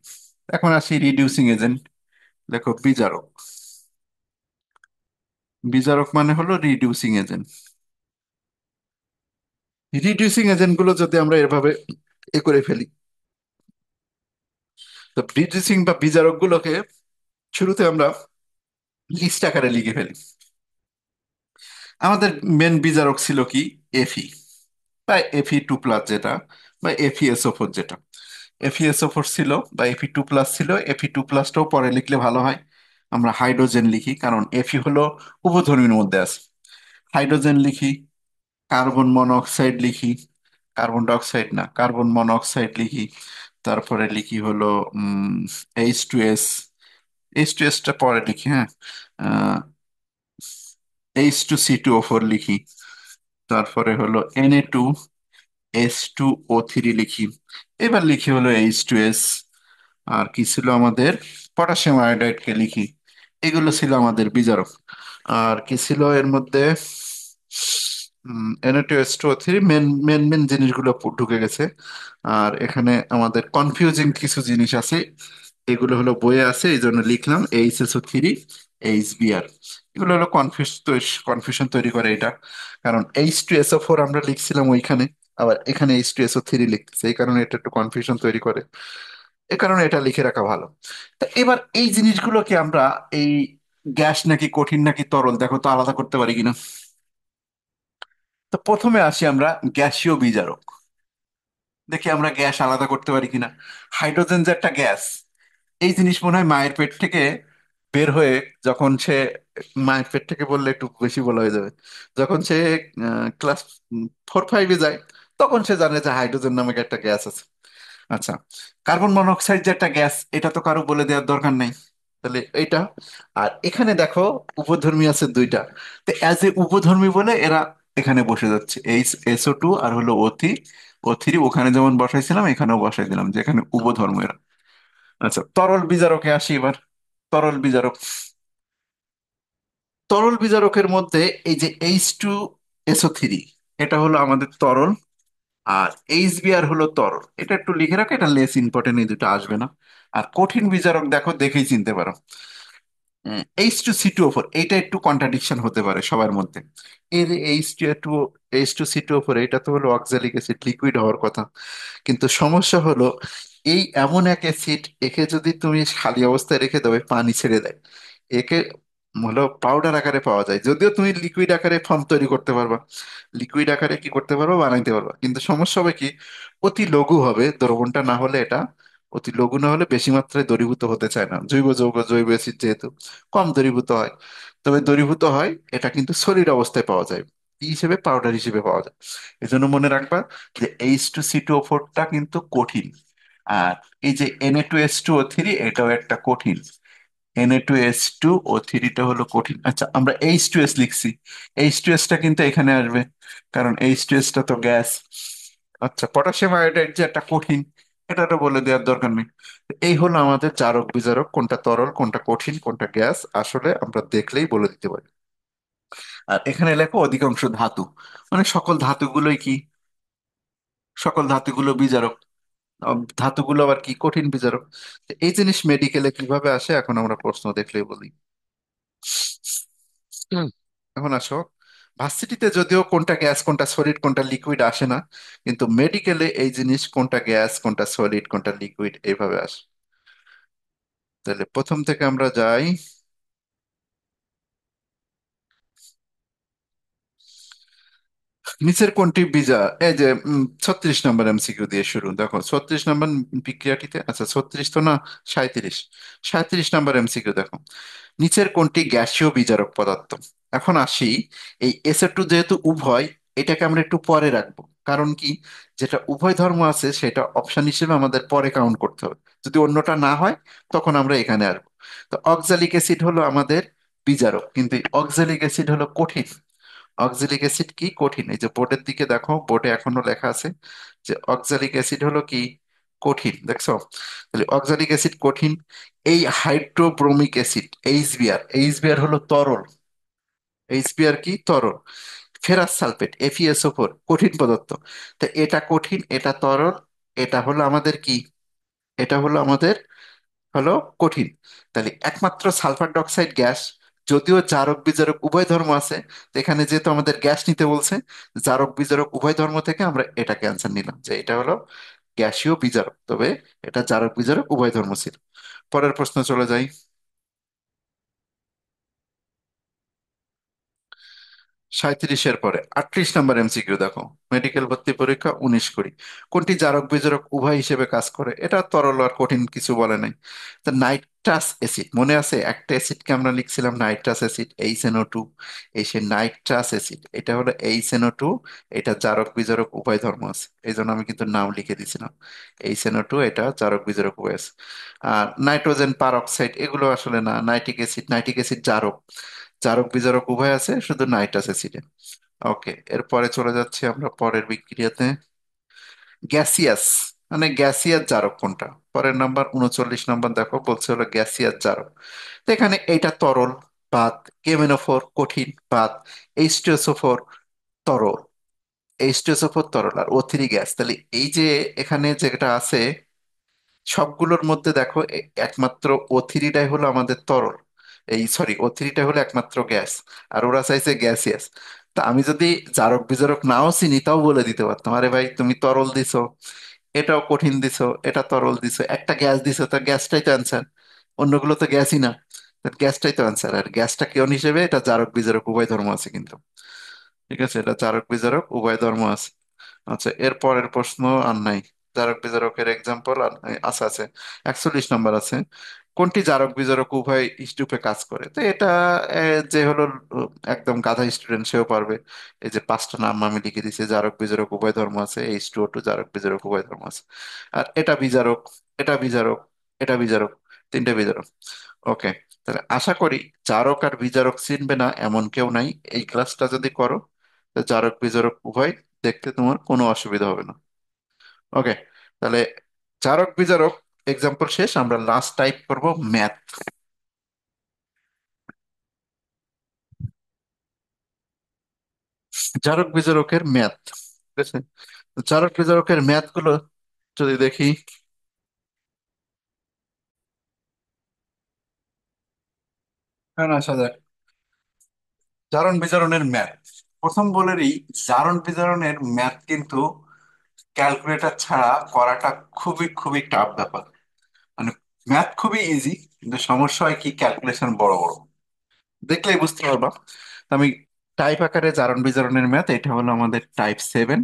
এখন আসি রিডিউসিং এজেন্ট। দেখো, বিজারক, বিজারক মানে হলো রিডিউসিং এজেন্ট। রিডিউসিং এজেন্ট গুলো যদি আমরা এভাবে করে ফেলি, তো রিডিউসিং বা বিজারক গুলোকে শুরুতে আমরা লিস্ট আকারে লিখে ফেলি। আমাদের মেন বিজারক ছিল কি? এফি, বা Fe2+, যেটা, বা FeSO4 যেটা। FeSO4 ছিল, বা Fe2+ ছিল। Fe2+টাও পরে লিখলে ভালো হয়। আমরা হাইড্রোজেন লিখি, কারণ এফি হলো উভধর্মীর মধ্যে আছে। হাইড্রোজেন লিখি, কার্বন মনোক্সাইড লিখি, কার্বন ডাইঅক্সাইড না, কার্বন মনোক্সাইড লিখি। তারপরে লিখি হলো H2S। H2Sটা পরে লিখি, হ্যাঁ। H2C2O4 লিখি। তারপরে হলো Na2S2O3 লিখি। এবার লিখি হলো H2S। আর কি ছিল আমাদের? পটাশিয়াম আয়োডাইডকে লিখি। এগুলো ছিল আমাদের বিজারক। আর কি ছিল এর মধ্যে? Na2S2O3, মেন মেন মেন জিনিসগুলো ঢুকে গেছে। আর এখানে আমাদের কনফিউজিং কিছু জিনিস আছে, এগুলো হলো বইয়ে আছে, এই জন্য লিখলাম HSO3 HBr। এগুলো হলো কনফিউশন তৈরি করে এটা। কারণ H2SO4 আমরা লিখছিলাম ওইখানে, আবার এখানে H2SO3 লিখতেছে, এই কারণে এটা একটু কনফিউশন তৈরি করে। এ কারণে এটা লিখে রাখা ভালো। তা এবার এই জিনিসগুলোকে আমরা, এই গ্যাস নাকি কঠিন নাকি তরল, দেখো তো আলাদা করতে পারি কিনা। তো প্রথমে আসি আমরা গ্যাসীয় বিজারক। দেখি আমরা গ্যাস আলাদা করতে পারি কিনা। হাইড্রোজেন যে একটা গ্যাস, এই জিনিস মনে হয় মায়ের পেট থেকে বের হয়ে, যখন সে, মায়ের পেট থেকে বললে একটু বেশি বলা হয়ে যাবে, যখন সে ক্লাস 4-5-এ যায়, তখন সে জানে যে হাইড্রোজেন নামে একটা গ্যাস আছে। আচ্ছা, কার্বন মনোক্সাইড যে একটা গ্যাস, এটা তো কারো বলে দেওয়ার দরকার নেই। তাহলে এইটা। আর এখানে দেখো, উপধর্মী আছে দুইটা। তো অ্যাজ এ উপধর্মী বলে এরা এখানে বসে যাচ্ছে, SO2 আর হলো O3। ওখানে যেমন বসাইছিলাম এখানেও বসাই দিলাম, যে এখানে উপধর্ম এরা। আচ্ছা, তরল বিজারকে আসি এবার। তরল বিজারক, তরল বিজারকের মধ্যে এই যে H2SO3, এটা হলো আমাদের তরল। আর HBr হলো তরল। এটা একটু লিখে রাখো, এটা লেস ইম্পর্টেন্ট, এই দুটো আসবে না। আর কঠিন বিজারক দেখো, দেখেই চিনতে পারো। H2C2O4, এইটা একটু কন্ট্রাডিকশন হতে পারে সবার মধ্যে। এই যে H2C2O4, এটা তো হলো অক্সালিক অ্যাসিড, লিকুইড হওয়ার কথা। কিন্তু সমস্যা হলো, এই এমন এক অ্যাসিড, একে যদি তুমি খালি অবস্থায় রেখে দেবে পানি ছেড়ে দেয়। একে হলো পাউডার আকারে পাওয়া যায়, যদিও তুমি লিকুইড আকারে ফর্ম তৈরি করতে পারবা। লিকুইড আকারে কি করতে পারবা? বানাইতে পারবা। কিন্তু সমস্যা হবে কি, অতি লঘু হবে দ্রবণটা, না হলে এটা অতি লঘু না হলে বেশি মাত্রায় দ্রবীভূত হতে চায় না। জৈব যৌগ, জৈব অ্যাসিড যেহেতু কম দ্রবীভূত হয়। তবে দ্রবীভূত হয়, এটা কিন্তু সলিড অবস্থায় পাওয়া যায়, কি হিসেবে? পাউডার হিসেবে পাওয়া যায়। এই জন্য মনে রাখবা যে H2C2O4টা কিন্তু কঠিন। আর এই যে Na2S2O3, এটাও একটা কঠিন। Na2S2O3টা হলো কঠিন। আচ্ছা, আমরা H2S লিখছি, H2Sটা কিন্তু এখানে আসবে, কারণ H2Sটা তো গ্যাস। আচ্ছা, পটাশিয়াম আয়োডাইড যে একটা কঠিন, এটা তো বলে দেওয়ার দরকার নেই। এই হলো আমাদের জারক বিজারক, কোনটা তরল কোনটা কঠিন কোনটা গ্যাস, আসলে আমরা দেখলেই বলে দিতে পারি। আর এখানে লেখো অধিকাংশ ধাতু, মানে সকল ধাতুগুলোই কি? সকল ধাতুগুলো বিজারক। ধাতুগুলো আবার কি? কঠিন বিজারক। তো এই জিনিস মেডিকেলে কিভাবে আসে, এখন আমরা প্রশ্ন দেখলেই বলি। হুম। এখন আসো, ভার্সিটিতে যদিও কোনটা গ্যাস কোনটা সলিড কোনটা লিকুইড আসে না, কিন্তু মেডিকেলে এই জিনিস কোনটা গ্যাস কোনটা সলিড কোনটা লিকুইড এইভাবে আসে। তাহলে প্রথম থেকে আমরা যাই। নিচের কোনটি বীজা, এই যে 36 নম্বর এমসিকিউ দিয়ে শুরু, দেখো 36 নম্বর বিক্রিয়াটিতে, আচ্ছা 36 তো না, 37, 37 নম্বর এমসিকিউ দেখো, নিচের কোনটি গ্যাসীয় বিজারক পদার্থ। এখন আসি, এই এসও2 যেহেতু উভয়, এটাকে আমরা একটু পরে রাখবো। কারণ কি, যেটা উভয় ধর্ম আছে সেটা অপশন হিসেবে আমাদের পরে কাউন্ট করতে হবে। যদি অন্যটা না হয় তখন আমরা এখানে আসবো। তো অক্সালিক অ্যাসিড হলো আমাদের বিজারক, কিন্তু অক্সালিক অ্যাসিড হলো কঠিন। অক্সালিক অ্যাসিড কি কঠিন, এই যে বোর্ডের দিকে দেখো, বোর্ডে এখনো লেখা আছে যে অক্সালিক অ্যাসিড হলো কি কঠিন, দেখছো? তাহলে অক্সালিক অ্যাসিড কঠিন। এই হাইড্রোব্রোমিক অ্যাসিড এইচবিআর হলো তরল। এইচবিআর কি তরল। ফেরাস সালফেট এফিএসও4 কঠিন পদার্থ। তো এটা কঠিন, এটা তরল, এটা হলো আমাদের কি, এটা হলো আমাদের হলো কঠিন। তাহলে একমাত্র সালফার ডাইঅক্সাইড গ্যাস, যদিও জারক বিজারক উভয় ধর্ম আছে, তো এখানে যেহেতু আমাদের গ্যাস নিতে বলছে, জারক বিজারক উভয় ধর্ম থেকে আমরা এটাকে অ্যান্সার নিলাম যে এটা হলো গ্যাসীয় বিজারক, তবে এটা জারক বিজারক উভয় ধর্ম ছিল। পরের প্রশ্ন চলে যাই। 37-এর পরে 38 নম্বর এমসিকিউ দেখো, মেডিকেল ভর্তি পরীক্ষা 19 কুড়ি, কোনটি জারক বিজারক উভয় হিসেবে কাজ করে। এটা তরল আর কঠিন কিছু বলে নাই। তো নাইট্রাস অ্যাসিড মনে আছে, একটা অ্যাসিডকে আমরা লিখছিলাম নাইট্রাস অ্যাসিড, HNO2। এই সে নাইট্রাস অ্যাসিড, এটা হলো HNO2। এটা জারক বিজারক উভয় ধর্ম আছে, এই জন্য আমি কিন্তু নাম লিখে দিছিলাম। HNO2 এটা জারক বিজারক উভয় আছে। আর নাইট্রোজেন পার অক্সাইড এগুলো আসলে না, নাইট্রিক অ্যাসিড জারক, জারক বিজারক উভয় আছে, শুধু নাইট্রাস অ্যাসিডে। ওকে, এরপরে চলে যাচ্ছি আমরা পরের বিক্রিয়াতে। গ্যাসিয়াস, মানে গ্যাসিয়াস জারক কোনটা। পরের নাম্বার 39 নম্বর দেখো, বলছে হলো গ্যাসিয়াস জারক। তো এখানে এইটা তরল, বাদ। কেমেনোফোর কঠিন, বাদ। এইচটুএসও4 তরল, এইচটুএসও4 তরল, আর O3 গ্যাস। তাহলে এই যে এখানে যেটা আছে সবগুলোর মধ্যে দেখো একমাত্র O3টাই হলো আমাদের তরল, এই সরি O3টা হলো একমাত্র গ্যাস, আর ওরা চাইছে গ্যাসিয়াস। তা আমি যদি জারক বিজারক নাও চিনি তাও বলে দিতে পারতাম, আরে ভাই তুমি তরল দিছো, এটাও কঠিন দিছো, এটা তরল দিছো, একটা গ্যাস দিছো, তো গ্যাসটাই তো অ্যান্সার, অন্যগুলো তো গ্যাসই না। তো গ্যাসটাই তো অ্যান্সার, আর গ্যাসটা কেমন হিসেবে, এটা জারক বিজারক উভয় ধর্ম আছে কিন্তু। ঠিক আছে, এটা জারক বিজারক উভয় ধর্ম আছে। আচ্ছা, এর পরের প্রশ্ন আর নাই। জারক বিজারকের এক্সাম্পল আছে আছে। 41 নম্বর আছে, কোনটি জারক বিজারক উভয় রূপে কাজ করে। তো এটা যে হলো একদম গাধা স্টুডেন্ট সেও পারবে। এই যে 5টা নাম আমি লিখে দিয়েছি, জারক বিজারক উভয় ধর্ম আছে, H2O2 জারক বিজারক উভয় ধর্ম আছে। আর এটা বিজারক, এটা বিজারক, এটা বিজারক, তিনটে বিজারক। ওকে, তাহলে আশা করি জারক আর বিজারক চিনবে না এমন কেউ নাই এই ক্লাসটা যদি করো। তো জারক বিজারক উভয় দেখতে তোমার কোনো অসুবিধা হবে না। ওকে, তাহলে জারক বিজারক এক্সাম্পল শেষ, আমরা লাস্ট টাইপ করব ম্যাথ। জারক বিজারকের ম্যাথ, ঠিক আছে? তো জারক বিজারকের ম্যাথ গুলো যদি দেখি, কেন আসা যাক জারণ বিজারণের ম্যাথ। প্রথম বলেরই, জারণ বিজারণের ম্যাথ কিন্তু ক্যালকুলেটর ছাড়া করাটা খুবই খুবই টাফ ব্যাপার। মানে ম্যাথ খুবই ইজি, কিন্তু সমস্যা হয় কি, ক্যালকুলেশন বড় বড়, দেখলেই বুঝতে পারবা। তো আমি টাইপ আকারে জারণ বিজারণের ম্যাথ, এটা হলো আমাদের টাইপ 7।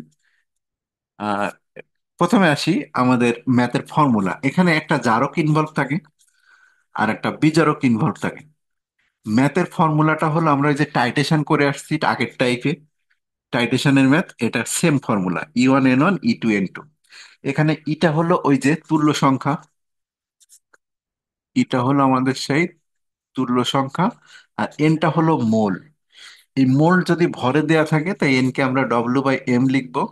আহ প্রথমে আসি, আমাদের ম্যাথের ফর্মুলা, এখানে একটা জারক ইনভলভ থাকে আর একটা বিজারক ইনভলভ থাকে। ম্যাথের ফর্মুলাটা হলো, আমরা ওই যে টাইটেশন করে আসছি আগের টাইপে, টাইটেশনের ম্যাথ, এটা same formula, E1 N1 E2 N2। এখানে ইটা হলো ওই যে তুল্য সংখ্যা, ইটা হলো আমাদের সেই তুল্য সংখ্যা, আর এনটা হলো মোল। এই মোল যদি ভরে দেয়া থাকে তাই এন কে আমরা W/M লিখবো,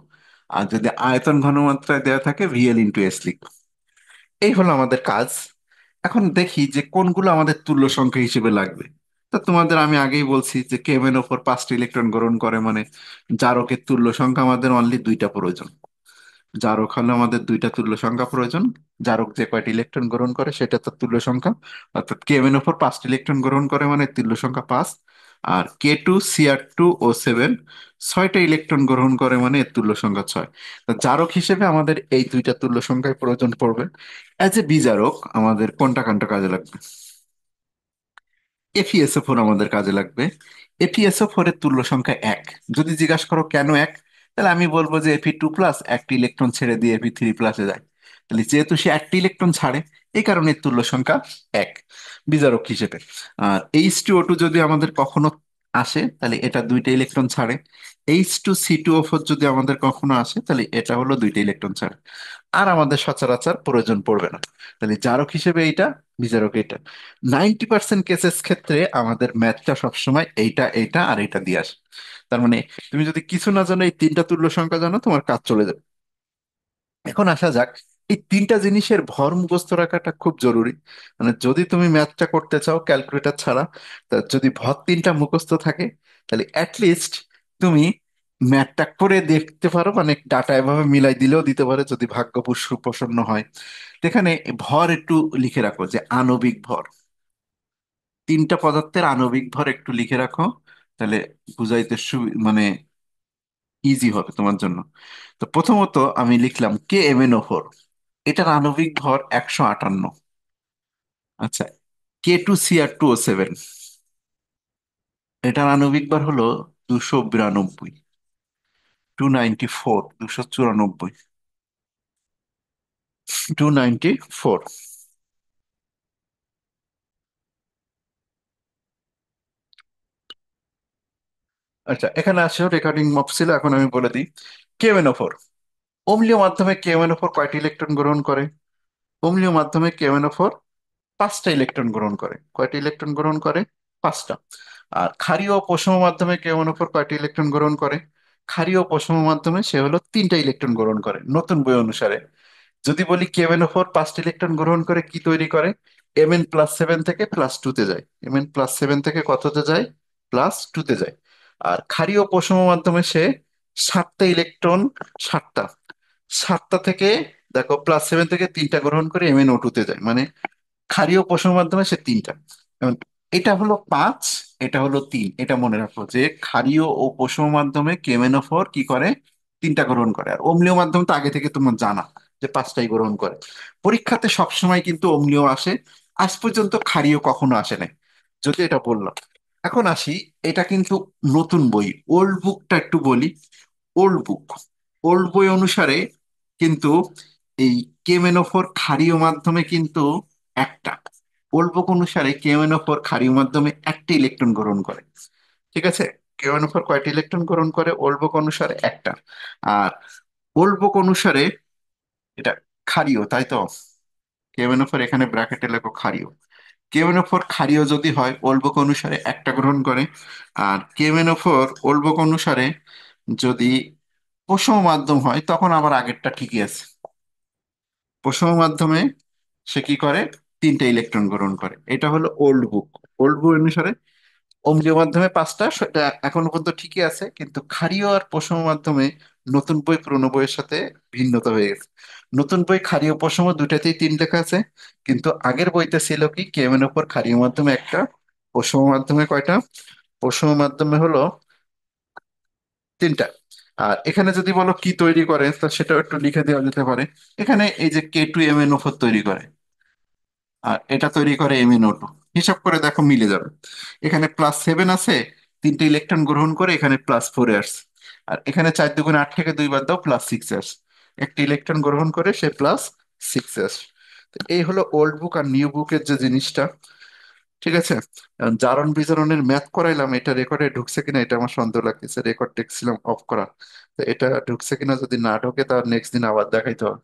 আর যদি আয়তন ঘনমাত্রায় দেয়া থাকে VL/S লিখবো। এই হলো আমাদের কাজ। এখন দেখি যে কোনগুলো আমাদের তুল্য সংখ্যা হিসেবে লাগবে। তো তোমাদের আমি আগেই বলছি যে কেমের ওপর 5টি ইলেকট্রন গ্রহণ করে, মানে জারকের তুল্য সংখ্যা আমাদের অনলি দুইটা প্রয়োজন। জারক হলে আমাদের দুইটা তুল্য সংখ্যা প্রয়োজন, জারক যে কয়টি ইলেকট্রন গ্রহণ করে সেটা তার তুল্য সংখ্যা। অর্থাৎ কেমের ওপর 5টি ইলেকট্রন গ্রহণ করে মানে তুল্য সংখ্যা 5। আর K2Cr2O7 ছয়টা ইলেকট্রন গ্রহণ করে, মানে এর তুল্য সংখ্যা 6। তো জারক হিসেবে আমাদের এই দুইটা তুল্য সংখ্যায় প্রয়োজন পড়বে। অ্যাজ এ বিজারক আমাদের কোনটা কোনটা কাজে লাগবে? এফইএসও4 আমাদের কাজে লাগবে। এফইএসও4 এর তুল্য সংখ্যা 1। যদি জিজ্ঞাসা করো কেন 1, তাহলে আমি বলবো যে Fe2+ একটি ইলেকট্রন ছেড়ে দিয়ে Fe3+ যায়। তাহলে যেহেতু সে একটি ইলেকট্রন ছাড়ে, এই কারণে এর তুল্য সংখ্যা 1 বিজারক হিসেবে। আর H2O2 যদি আমাদের কখনো আসে, তাহলে এটা দুইটা ইলেকট্রন ছাড়ে। H2C2O4 যদি আমাদের কখনো আসে, তাহলে এটা হলো দুইটা ইলেকট্রন ছাড়ে। আর আমাদের সচরাচর প্রয়োজন পড়বে না। তাহলে জারক হিসেবে এইটা, বিজারক এটা। 90% কেসেস ক্ষেত্রে আমাদের ম্যাথটা সবসময় এইটা এইটা আর এইটা দিয়ে আসে। তার মানে তুমি যদি কিছু না জানো, এই তিনটা তুল্য সংখ্যা জানো, তোমার কাজ চলে যাবে। এখন আসা যাক, এই তিনটা জিনিসের ভর মুখস্থ রাখাটা খুব জরুরি। মানে যদি তুমি ম্যাথটা করতে চাও ক্যালকুলেটর ছাড়া, তা যদি ভর তিনটা মুখস্থ থাকে, তাহলে অ্যাটলিস্ট তুমি ম্যাথটা করে দেখতে পারো। মানে ডাটা এভাবে মিলাই দিলেও দিতে পারে যদি ভাগ্য প্রসন্ন হয়। তো এখানে ভর একটু লিখে রাখো, যে আণবিক ভর, তিনটা পদার্থের আণবিক ভর একটু লিখে রাখো। তাহলে বুঝাইতে মানে ইজি হবে তোমার জন্য। তো প্রথমত আমি লিখলাম KMnO4, এটার আণবিক ভর 158। আচ্ছা, K2Cr2O7, এটার আণবিক ভর হলো 292। 294, 294, 294। আচ্ছা, এখানে আসো, রেকর্ডিং মপ ছিল, এখন আমি বলে দিই। KMnO4, অম্লীয় মাধ্যমে KMnO4 কয়টি ইলেকট্রন গ্রহণ করে? অম্লীয় মাধ্যমে KMnO4 5টা ইলেকট্রন গ্রহণ করে। কয়টি ইলেকট্রন গ্রহণ করে? 5টা। আর ক্ষারীয় ও পশম মাধ্যমে KMnO4 কয়টি ইলেকট্রন গ্রহণ করে? ক্ষারীয় ও পশম মাধ্যমে সে হলো 3টা ইলেকট্রন গ্রহণ করে নতুন বই অনুসারে। যদি বলি KMnO4 5টা ইলেকট্রন গ্রহণ করে, কি তৈরি করে? Mn+7 থেকে +2 তে যায়। Mn+7 থেকে কততে যায়? +2 তে যায়। আর ক্ষারীয় পশম মাধ্যমে সে 7টা ইলেকট্রন, 7টা, 7টা থেকে, দেখো, +7 থেকে 3টা গ্রহণ করে MnO2 তে যায়। মানে ক্ষারীয় পশম মাধ্যমে সে 3টা। এখন এটা হলো 5, এটা হলো 3। এটা মনে রাখো যে ক্ষারীয় ও পশম মাধ্যমে KMnO4 কি করে? 3টা গ্রহণ করে। আর অম্লীয় মাধ্যম তো আগে থেকে তোমার জানা যে 5টাই গ্রহণ করে। পরীক্ষাতে সবসময় কিন্তু অম্লীয় আসে, আজ পর্যন্ত ক্ষারীয় কখনো আসে নাই, যদি এটা বললাম। এখন আসি, এটা কিন্তু নতুন বই, ওল্ড বুকটা একটু বলি। ওল্ড বুক, ওল্ড বই অনুসারে কিন্তু এই KMnO4 ক্ষারীয় মাধ্যমে কিন্তু একটা, ওল্ড বুক অনুসারে KMnO4 ক্ষারীয় মাধ্যমে একটা ইলেকট্রন গ্রহণ করে। ঠিক আছে, KMnO4 কয়টি ইলেকট্রন গ্রহণ করে? ওল্ড বুক অনুসারে একটা। আর ওল্ড বুক অনুসারে এটা ক্ষারীয়, তাই তো। KMnO4 এখানে ব্র্যাকেটে লেখো ক্ষারীয়। KMnO4 ক্ষারীয় যদি হয়, ওল্ড বুক অনুসারে একটা গ্রহণ করে। আর KMnO4 ওল্ড বুক অনুসারে যদি পশম মাধ্যম হয়, তখন আবার আগেরটা ঠিকই আছে। পশম মাধ্যমে সে কি করে? 3টে ইলেকট্রন গ্রহণ করে। এটা হলো ওল্ড বুক। ওল্ড বুক অনুসারে অম্লীয় মাধ্যমে 5টা, সেটা এখনো পর্যন্ত ঠিকই আছে। কিন্তু ক্ষারীয় আর পশম মাধ্যমে নতুন বই পুরনো বইয়ের সাথে ভিন্নতা হয়ে গেছে। নতুন বই ক্ষারীয় পশম দুইটাতেই 3 লেখা আছে। কিন্তু আগের বইতে ছিল কি, KMnO4 ক্ষারীয় মাধ্যমে একটা, পশম মাধ্যমে কয়টা? পশম মাধ্যমে হলো 3টা। আর এখানে যদি বলো কি তৈরি করে, তা সেটাও একটু লিখে দেওয়া যেতে পারে। এখানে এই যে K2MnO4 তৈরি করে, আর এটা তৈরি করে MnO2। হিসাব করে দেখো, মিলে যাবে। এখানে +7 আছে, 3টে ইলেকট্রন গ্রহণ করে এখানে +4 আসছে। আর এখানে 4 × 2 = 8, থেকে 2 বাদ দাও, +6 আসছে। একটি ইলেকট্রন গ্রহণ করে সে +6 আসছে। তো এই হলো ওল্ড বুক আর নিউ বুকের যে জিনিসটা। ঠিক আছে। এখন জারণ বিজারণের ম্যাথ করাইলাম, এটা রেকর্ডে ঢুকছে কিনা এটা আমার সন্দেহ লাগতেছে। রেকর্ড দেখছিলাম অফ করা। তো এটা ঢুকছে কিনা, যদি না ঢোকে তার নেক্সট দিন আবার দেখাইতে হবে।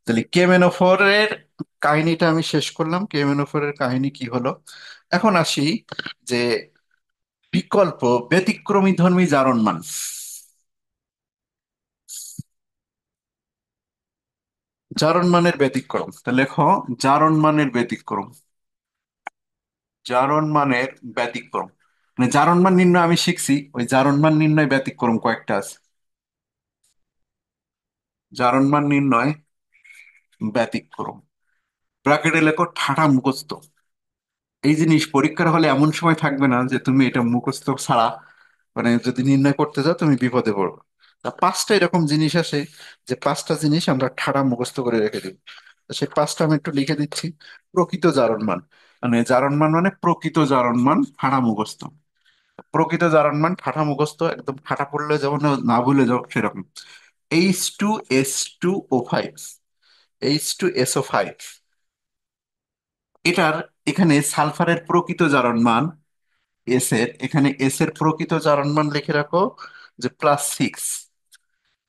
তাহলে KMnO4 এর কাহিনীটা আমি শেষ করলাম। KMnO4 এর কাহিনী কি হলো? এখন আসি যে বিকল্প ব্যতিক্রমী ধর্মী জারণ মান। জারণ মানের ব্যতিক্রম, তা লেখো জারণ মানের ব্যতিক্রম। জারণ মানের ব্যতিক্রম, মানে জারণ মান নির্ণয় আমি শিখছি, ওই জারণ মান নির্ণয় ব্যতিক্রম কয়েকটা আছে। জারণ মান নির্ণয় ব্যতিক্রম, ব্র্যাকেটে লেখো ঠাটা মুখস্থ। এই জিনিস পরীক্ষার হলে এমন সময় থাকবে না যে তুমি এটা মুখস্থ ছাড়া, মানে যদি নির্ণয় করতে যাও তুমি বিপদে পড়বে। তা পাঁচটা এরকম জিনিস আসে, যে পাঁচটা জিনিস আমরা ঠাড়া মুখস্থ করে রেখে দিই। তো সেই পাঁচটা আমি একটু লিখে দিচ্ছি। প্রকৃত জারণমান, মানে জারণমান মানে প্রকৃত জারণমান ঠাড়া মুখস্থ। প্রকৃত জারণমান ঠাঠা মুখস্থ, একদম ঠাঠা পড়লে যেমন না ভুলে যাও সেরকম। H2S2O5, H2SO5, এটার এখানে সালফারের প্রকৃত জারণমান এস এর প্রকৃত জারণমান লিখে রাখো যে +6।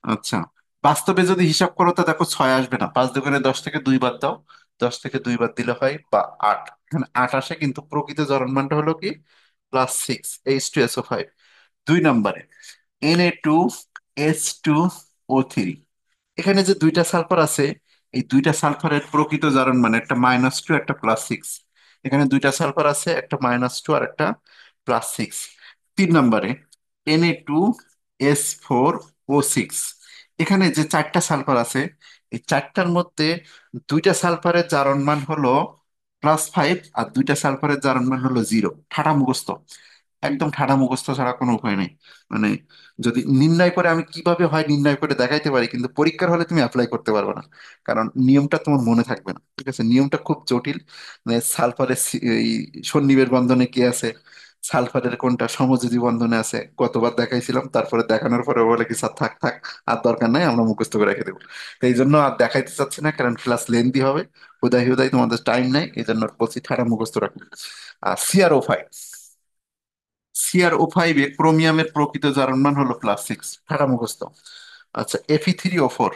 আচ্ছা, বাস্তবে যদি হিসাব করো তো দেখো 6 আসবে না, 5 দোকানে 10 থেকে 2 বাদ দাও, 10 থেকে 2 বাদ দিলে হয় বা 8, এখানে 8 আসে, কিন্তু প্রকৃত জারণমানটা হলো কি +6, H2SO5। 2 নম্বরে Na2S2O3, এখানে যে দুইটা সালফার আছে, এই দুইটা সালফারের প্রকৃত জারণ মানে একটা -2 একটা +6, এখানে দুইটা সালফার আছে, একটা -2 আর একটা +6। 3 নম্বরে Na2S4O6, এখানে যে চারটা সালফার আছে, এই চারটার মধ্যে দুইটা সালফারের জারণ মান হলো +5 আর দুইটা সালফারের জারণ মান হলো 0। ঠাড়া মুখস্থ, একদম ঠাড়া মুখস্থ ছাড়া কোনো উপায় নেই। মানে যদি নির্ণয় করে আমি কিভাবে হয় নির্ণয় করে দেখাইতে পারি, কিন্তু পরীক্ষার হলে তুমি অ্যাপ্লাই করতে পারবে না, কারণ নিয়মটা তোমার মনে থাকবে না। ঠিক আছে, নিয়মটা খুব জটিল। মানে সালফারের এই সন্নিবেশ বন্ধনে কি আছে, সালফারের কোনটা সমযোজী বন্ধনে আছে, কতবার দেখাইছিলাম, তারপরে দেখানোর পরে বলে কি স্যার থাক থাক, আর দরকার নাই, আমরা মুখস্থ করে রেখে দেবো। তো এই জন্য আর দেখাইতে চাচ্ছি না, কারণ ক্লাস লেন্দি হবে। হুদাই হুদাই তোমাদের টাইম নাই, এই জন্য বলছি ঠাড়া মুখস্থ রাখবে। আর CrO5, CrO5 ক্রোমিয়ামের প্রকৃত জারণমান হলো +6, ঠাড়া মুখস্থ। আচ্ছা, Fe3O4,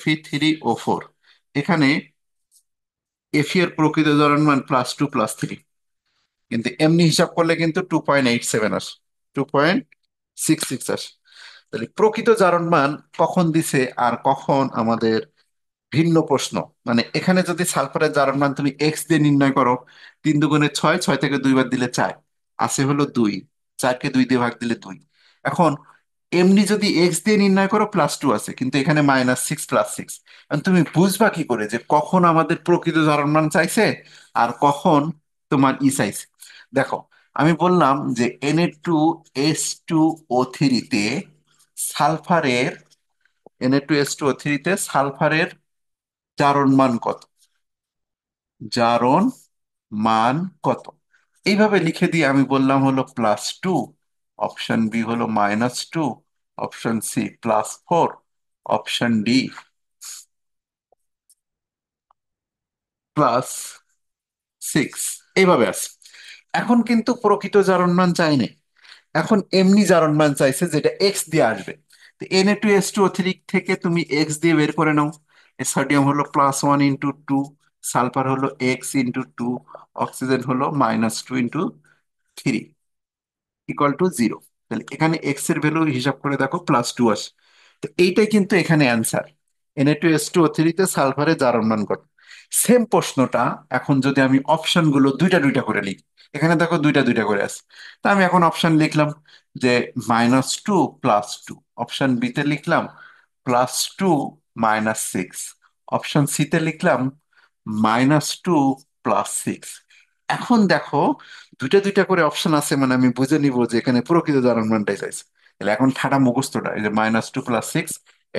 Fe3O4, এখানে এফি এর প্রকৃত জারণমান +2 +3, কিন্তু এমনি হিসাব করলে কিন্তু 2.87 আসে, 2.66 আসে। তাহলে প্রকৃত জারণমান কখন দিছে আর কখন আমাদের ভিন্ন প্রশ্ন। মানে এখানে যদি সালফারের জারণ মান তুমি এক্স দিয়ে নির্ণয় করো, 3 দুগুণে 6, 6 থেকে 2 বার দিলে 4, আসে হলো 2, 4কে 2 দিয়ে ভাগ দিলে 2। এখন এমনি যদি এক্স দিয়ে নির্ণয় করো +2 আছে, কিন্তু এখানে -6 +6। এখন তুমি বুঝবা কি করে যে কখন আমাদের প্রকৃত জারণ মান চাইছে আর কখন তোমার চাইছে? দেখো, আমি বললাম যে Na2S2O3 তে সালফারের Na2S2O3 তে সালফারের জারণ মান কত, জারণ মান কত, এইভাবে লিখে দিয়ে আমি বললাম হলো +2, অপশন বি হলো -2, অপশন সি +4, অপশন ডি +6, এইভাবে আছে। এখন কিন্তু প্রকৃত জারণ মান চাইনি, এখন এমনি জারণ মান চাইছে যেটা এক্স দিয়ে আসবে। তো Na2S2O3 থেকে তুমি এক্স দিয়ে বের করে নাও। সোডিয়াম হলো +1 × 2, সালফার হলো x × 2, অক্সিজেন হলো -2 × 3, = 0। তাহলে এখানে এক্স এর ভ্যালু হিসাব করে দেখো +2 আসে। তো এইটাই কিন্তু এখানে অ্যান্সার, Na2S2O3 তে সালফারের জারণ মান কত। সেম প্রশ্নটা এখন যদি আমি অপশন গুলো দুইটা দুইটা করে লিখি, এখানে দেখো দুইটা দুইটা করে আছে, তা আমি এখন অপশন লিখলাম যে -2 + 2, অপশন বি তে লিখলাম +2 - 6, অপশন সি তে লিখলাম -2 + 6। এখন দেখো দুইটা দুইটা করে অপশন আছে, মানে আমি বুঝে নিব যে এখানে প্রকৃত জারণ মানটাই চাইছে। তাহলে এখন ঠাডা মুখস্থটা, এই যে -2 + 6,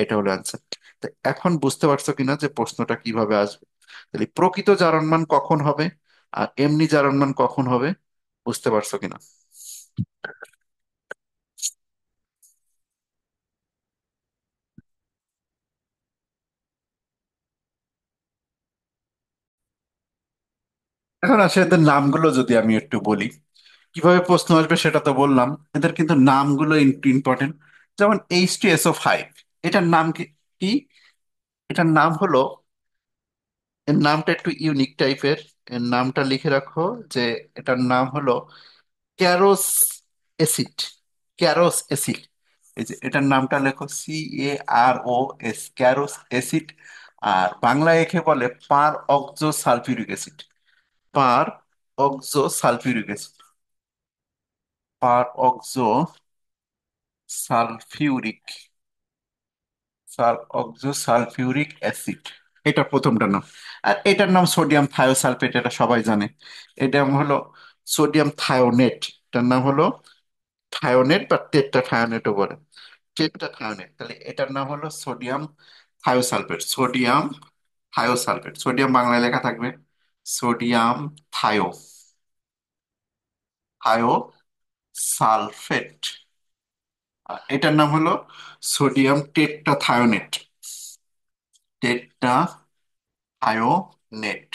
এটা হলো অ্যান্সার। তো এখন বুঝতে পারছো কিনা যে প্রশ্নটা কিভাবে আসবে। তাহলে প্রকৃত জারণ মান কখন হবে আর এমনি জারণ মান কখন হবে, বুঝতে পারছো কিনা? এখন আসে এদের নামগুলো যদি আমি একটু বলি, কিভাবে প্রশ্ন আসবে সেটা তো বললাম, এদের কিন্তু নামগুলো ইম্পর্টেন্ট। যেমন H2SO5, এটার নাম কি কি? এটার নাম হলো, এর নামটা একটু ইউনিক টাইপের, এর নামটা লিখে রাখো যে এটার নাম হলো ক্যারোস অ্যাসিড, ক্যারোস অ্যাসিড। এই যে এটার নামটা লেখো CAROS, ক্যারোস অ্যাসিড। আর বাংলায় একে বলে per oxo sulphuric acid, per oxo sulphuric acid, per oxo sulphuric, oxo sulphuric acid. এটা প্রথমটার নাম। আর এটার নাম সোডিয়াম থায়োসালফেট, এটা সবাই জানে। এটা হলো সোডিয়াম থায়োনেট। এটার নাম হলো থায়োনেট বা টেট্রা থায়োনেটও বলে। টেট্রা থায়োনেট, তাহলে এটার নাম হলো sodium thiosulphate. Sodium thiosulphate, sodium বাংলায় লেখা থাকবে সোডিয়াম থায়ো থায়োসালফেট। আর এটার নাম হলো সোডিয়াম টেট্রা থায়োনেট। টেট্রা থায়োনেট।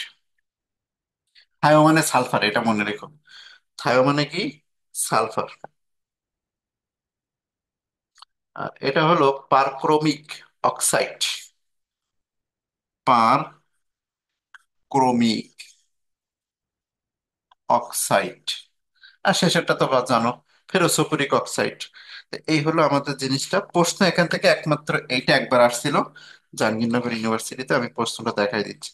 থায়ো মানে সালফার, এটা মনে রেখো। থায়ো মানে কি? সালফার। আর এটা হলো পারক্রোমিক অক্সাইড। পারক্রোমিক অক্সাইড। আর শেষেরটা তো বা জানো, ফেরোসোপুরিক অক্সাইড। তো এই হলো আমাদের জিনিসটা। প্রশ্ন এখান থেকে একমাত্র এইটা একবার আসছিল জাহাঙ্গীরনগর ইউনিভার্সিটিতে, আমি প্রশ্নটা দেখাই দিচ্ছি।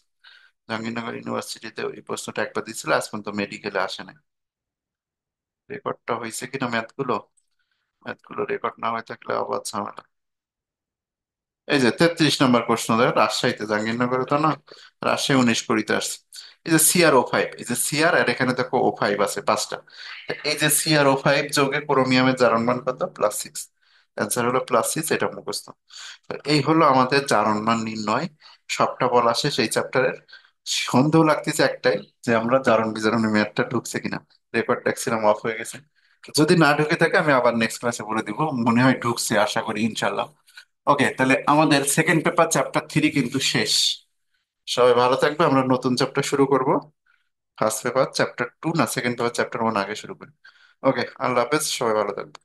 জাহাঙ্গীরনগর ইউনিভার্সিটিতে ওই প্রশ্নটা একবার দিচ্ছিল, আজ পর্যন্ত মেডিকেলে আসে না। রেকর্ডটা হয়েছে কিনা ম্যাথগুলো, ম্যাথগুলো রেকর্ড না হয়ে থাকলে আবার ঝামেলা। এই যে 33 নম্বর প্রশ্ন, দেখ রাজশাহীতে, জাহাঙ্গীরনগরে তো না, রাজশাহী 19 কুড়িতে আসছে। এই যে CrO5, এই যে সিআর আর এখানে দেখো O5 আছে 5টা। এই যে CrO5 যোগে ক্রোমিয়ামের জারণ মান কত? +6। অ্যান্সার হলো +6, এটা মুখস্থ। তো এই হলো আমাদের জারণ মান নির্ণয়। সবটা বলা শেষ এই চ্যাপ্টারের। সন্দেহ লাগতেছে একটাই, যে আমরা জারণ বিজারণের মেয়াদটা ঢুকছে কিনা। রেকর্ড দেখছিলাম অফ হয়ে গেছে। যদি না ঢুকে থাকে আমি আবার নেক্সট ক্লাসে বলে দিব। মনে হয় ঢুকছে, আশা করি ইনশাল্লাহ। ওকে, তাহলে আমাদের সেকেন্ড পেপার চ্যাপ্টার 3 কিন্তু শেষ। সবাই ভালো থাকবে, আমরা নতুন চ্যাপ্টার শুরু করব। ফার্স্ট পেপার চ্যাপ্টার 2 না সেকেন্ড পেপার চ্যাপ্টার 1 আগে শুরু করি। ওকে, আল্লাহ হাফেজ, সবাই ভালো থাকবে।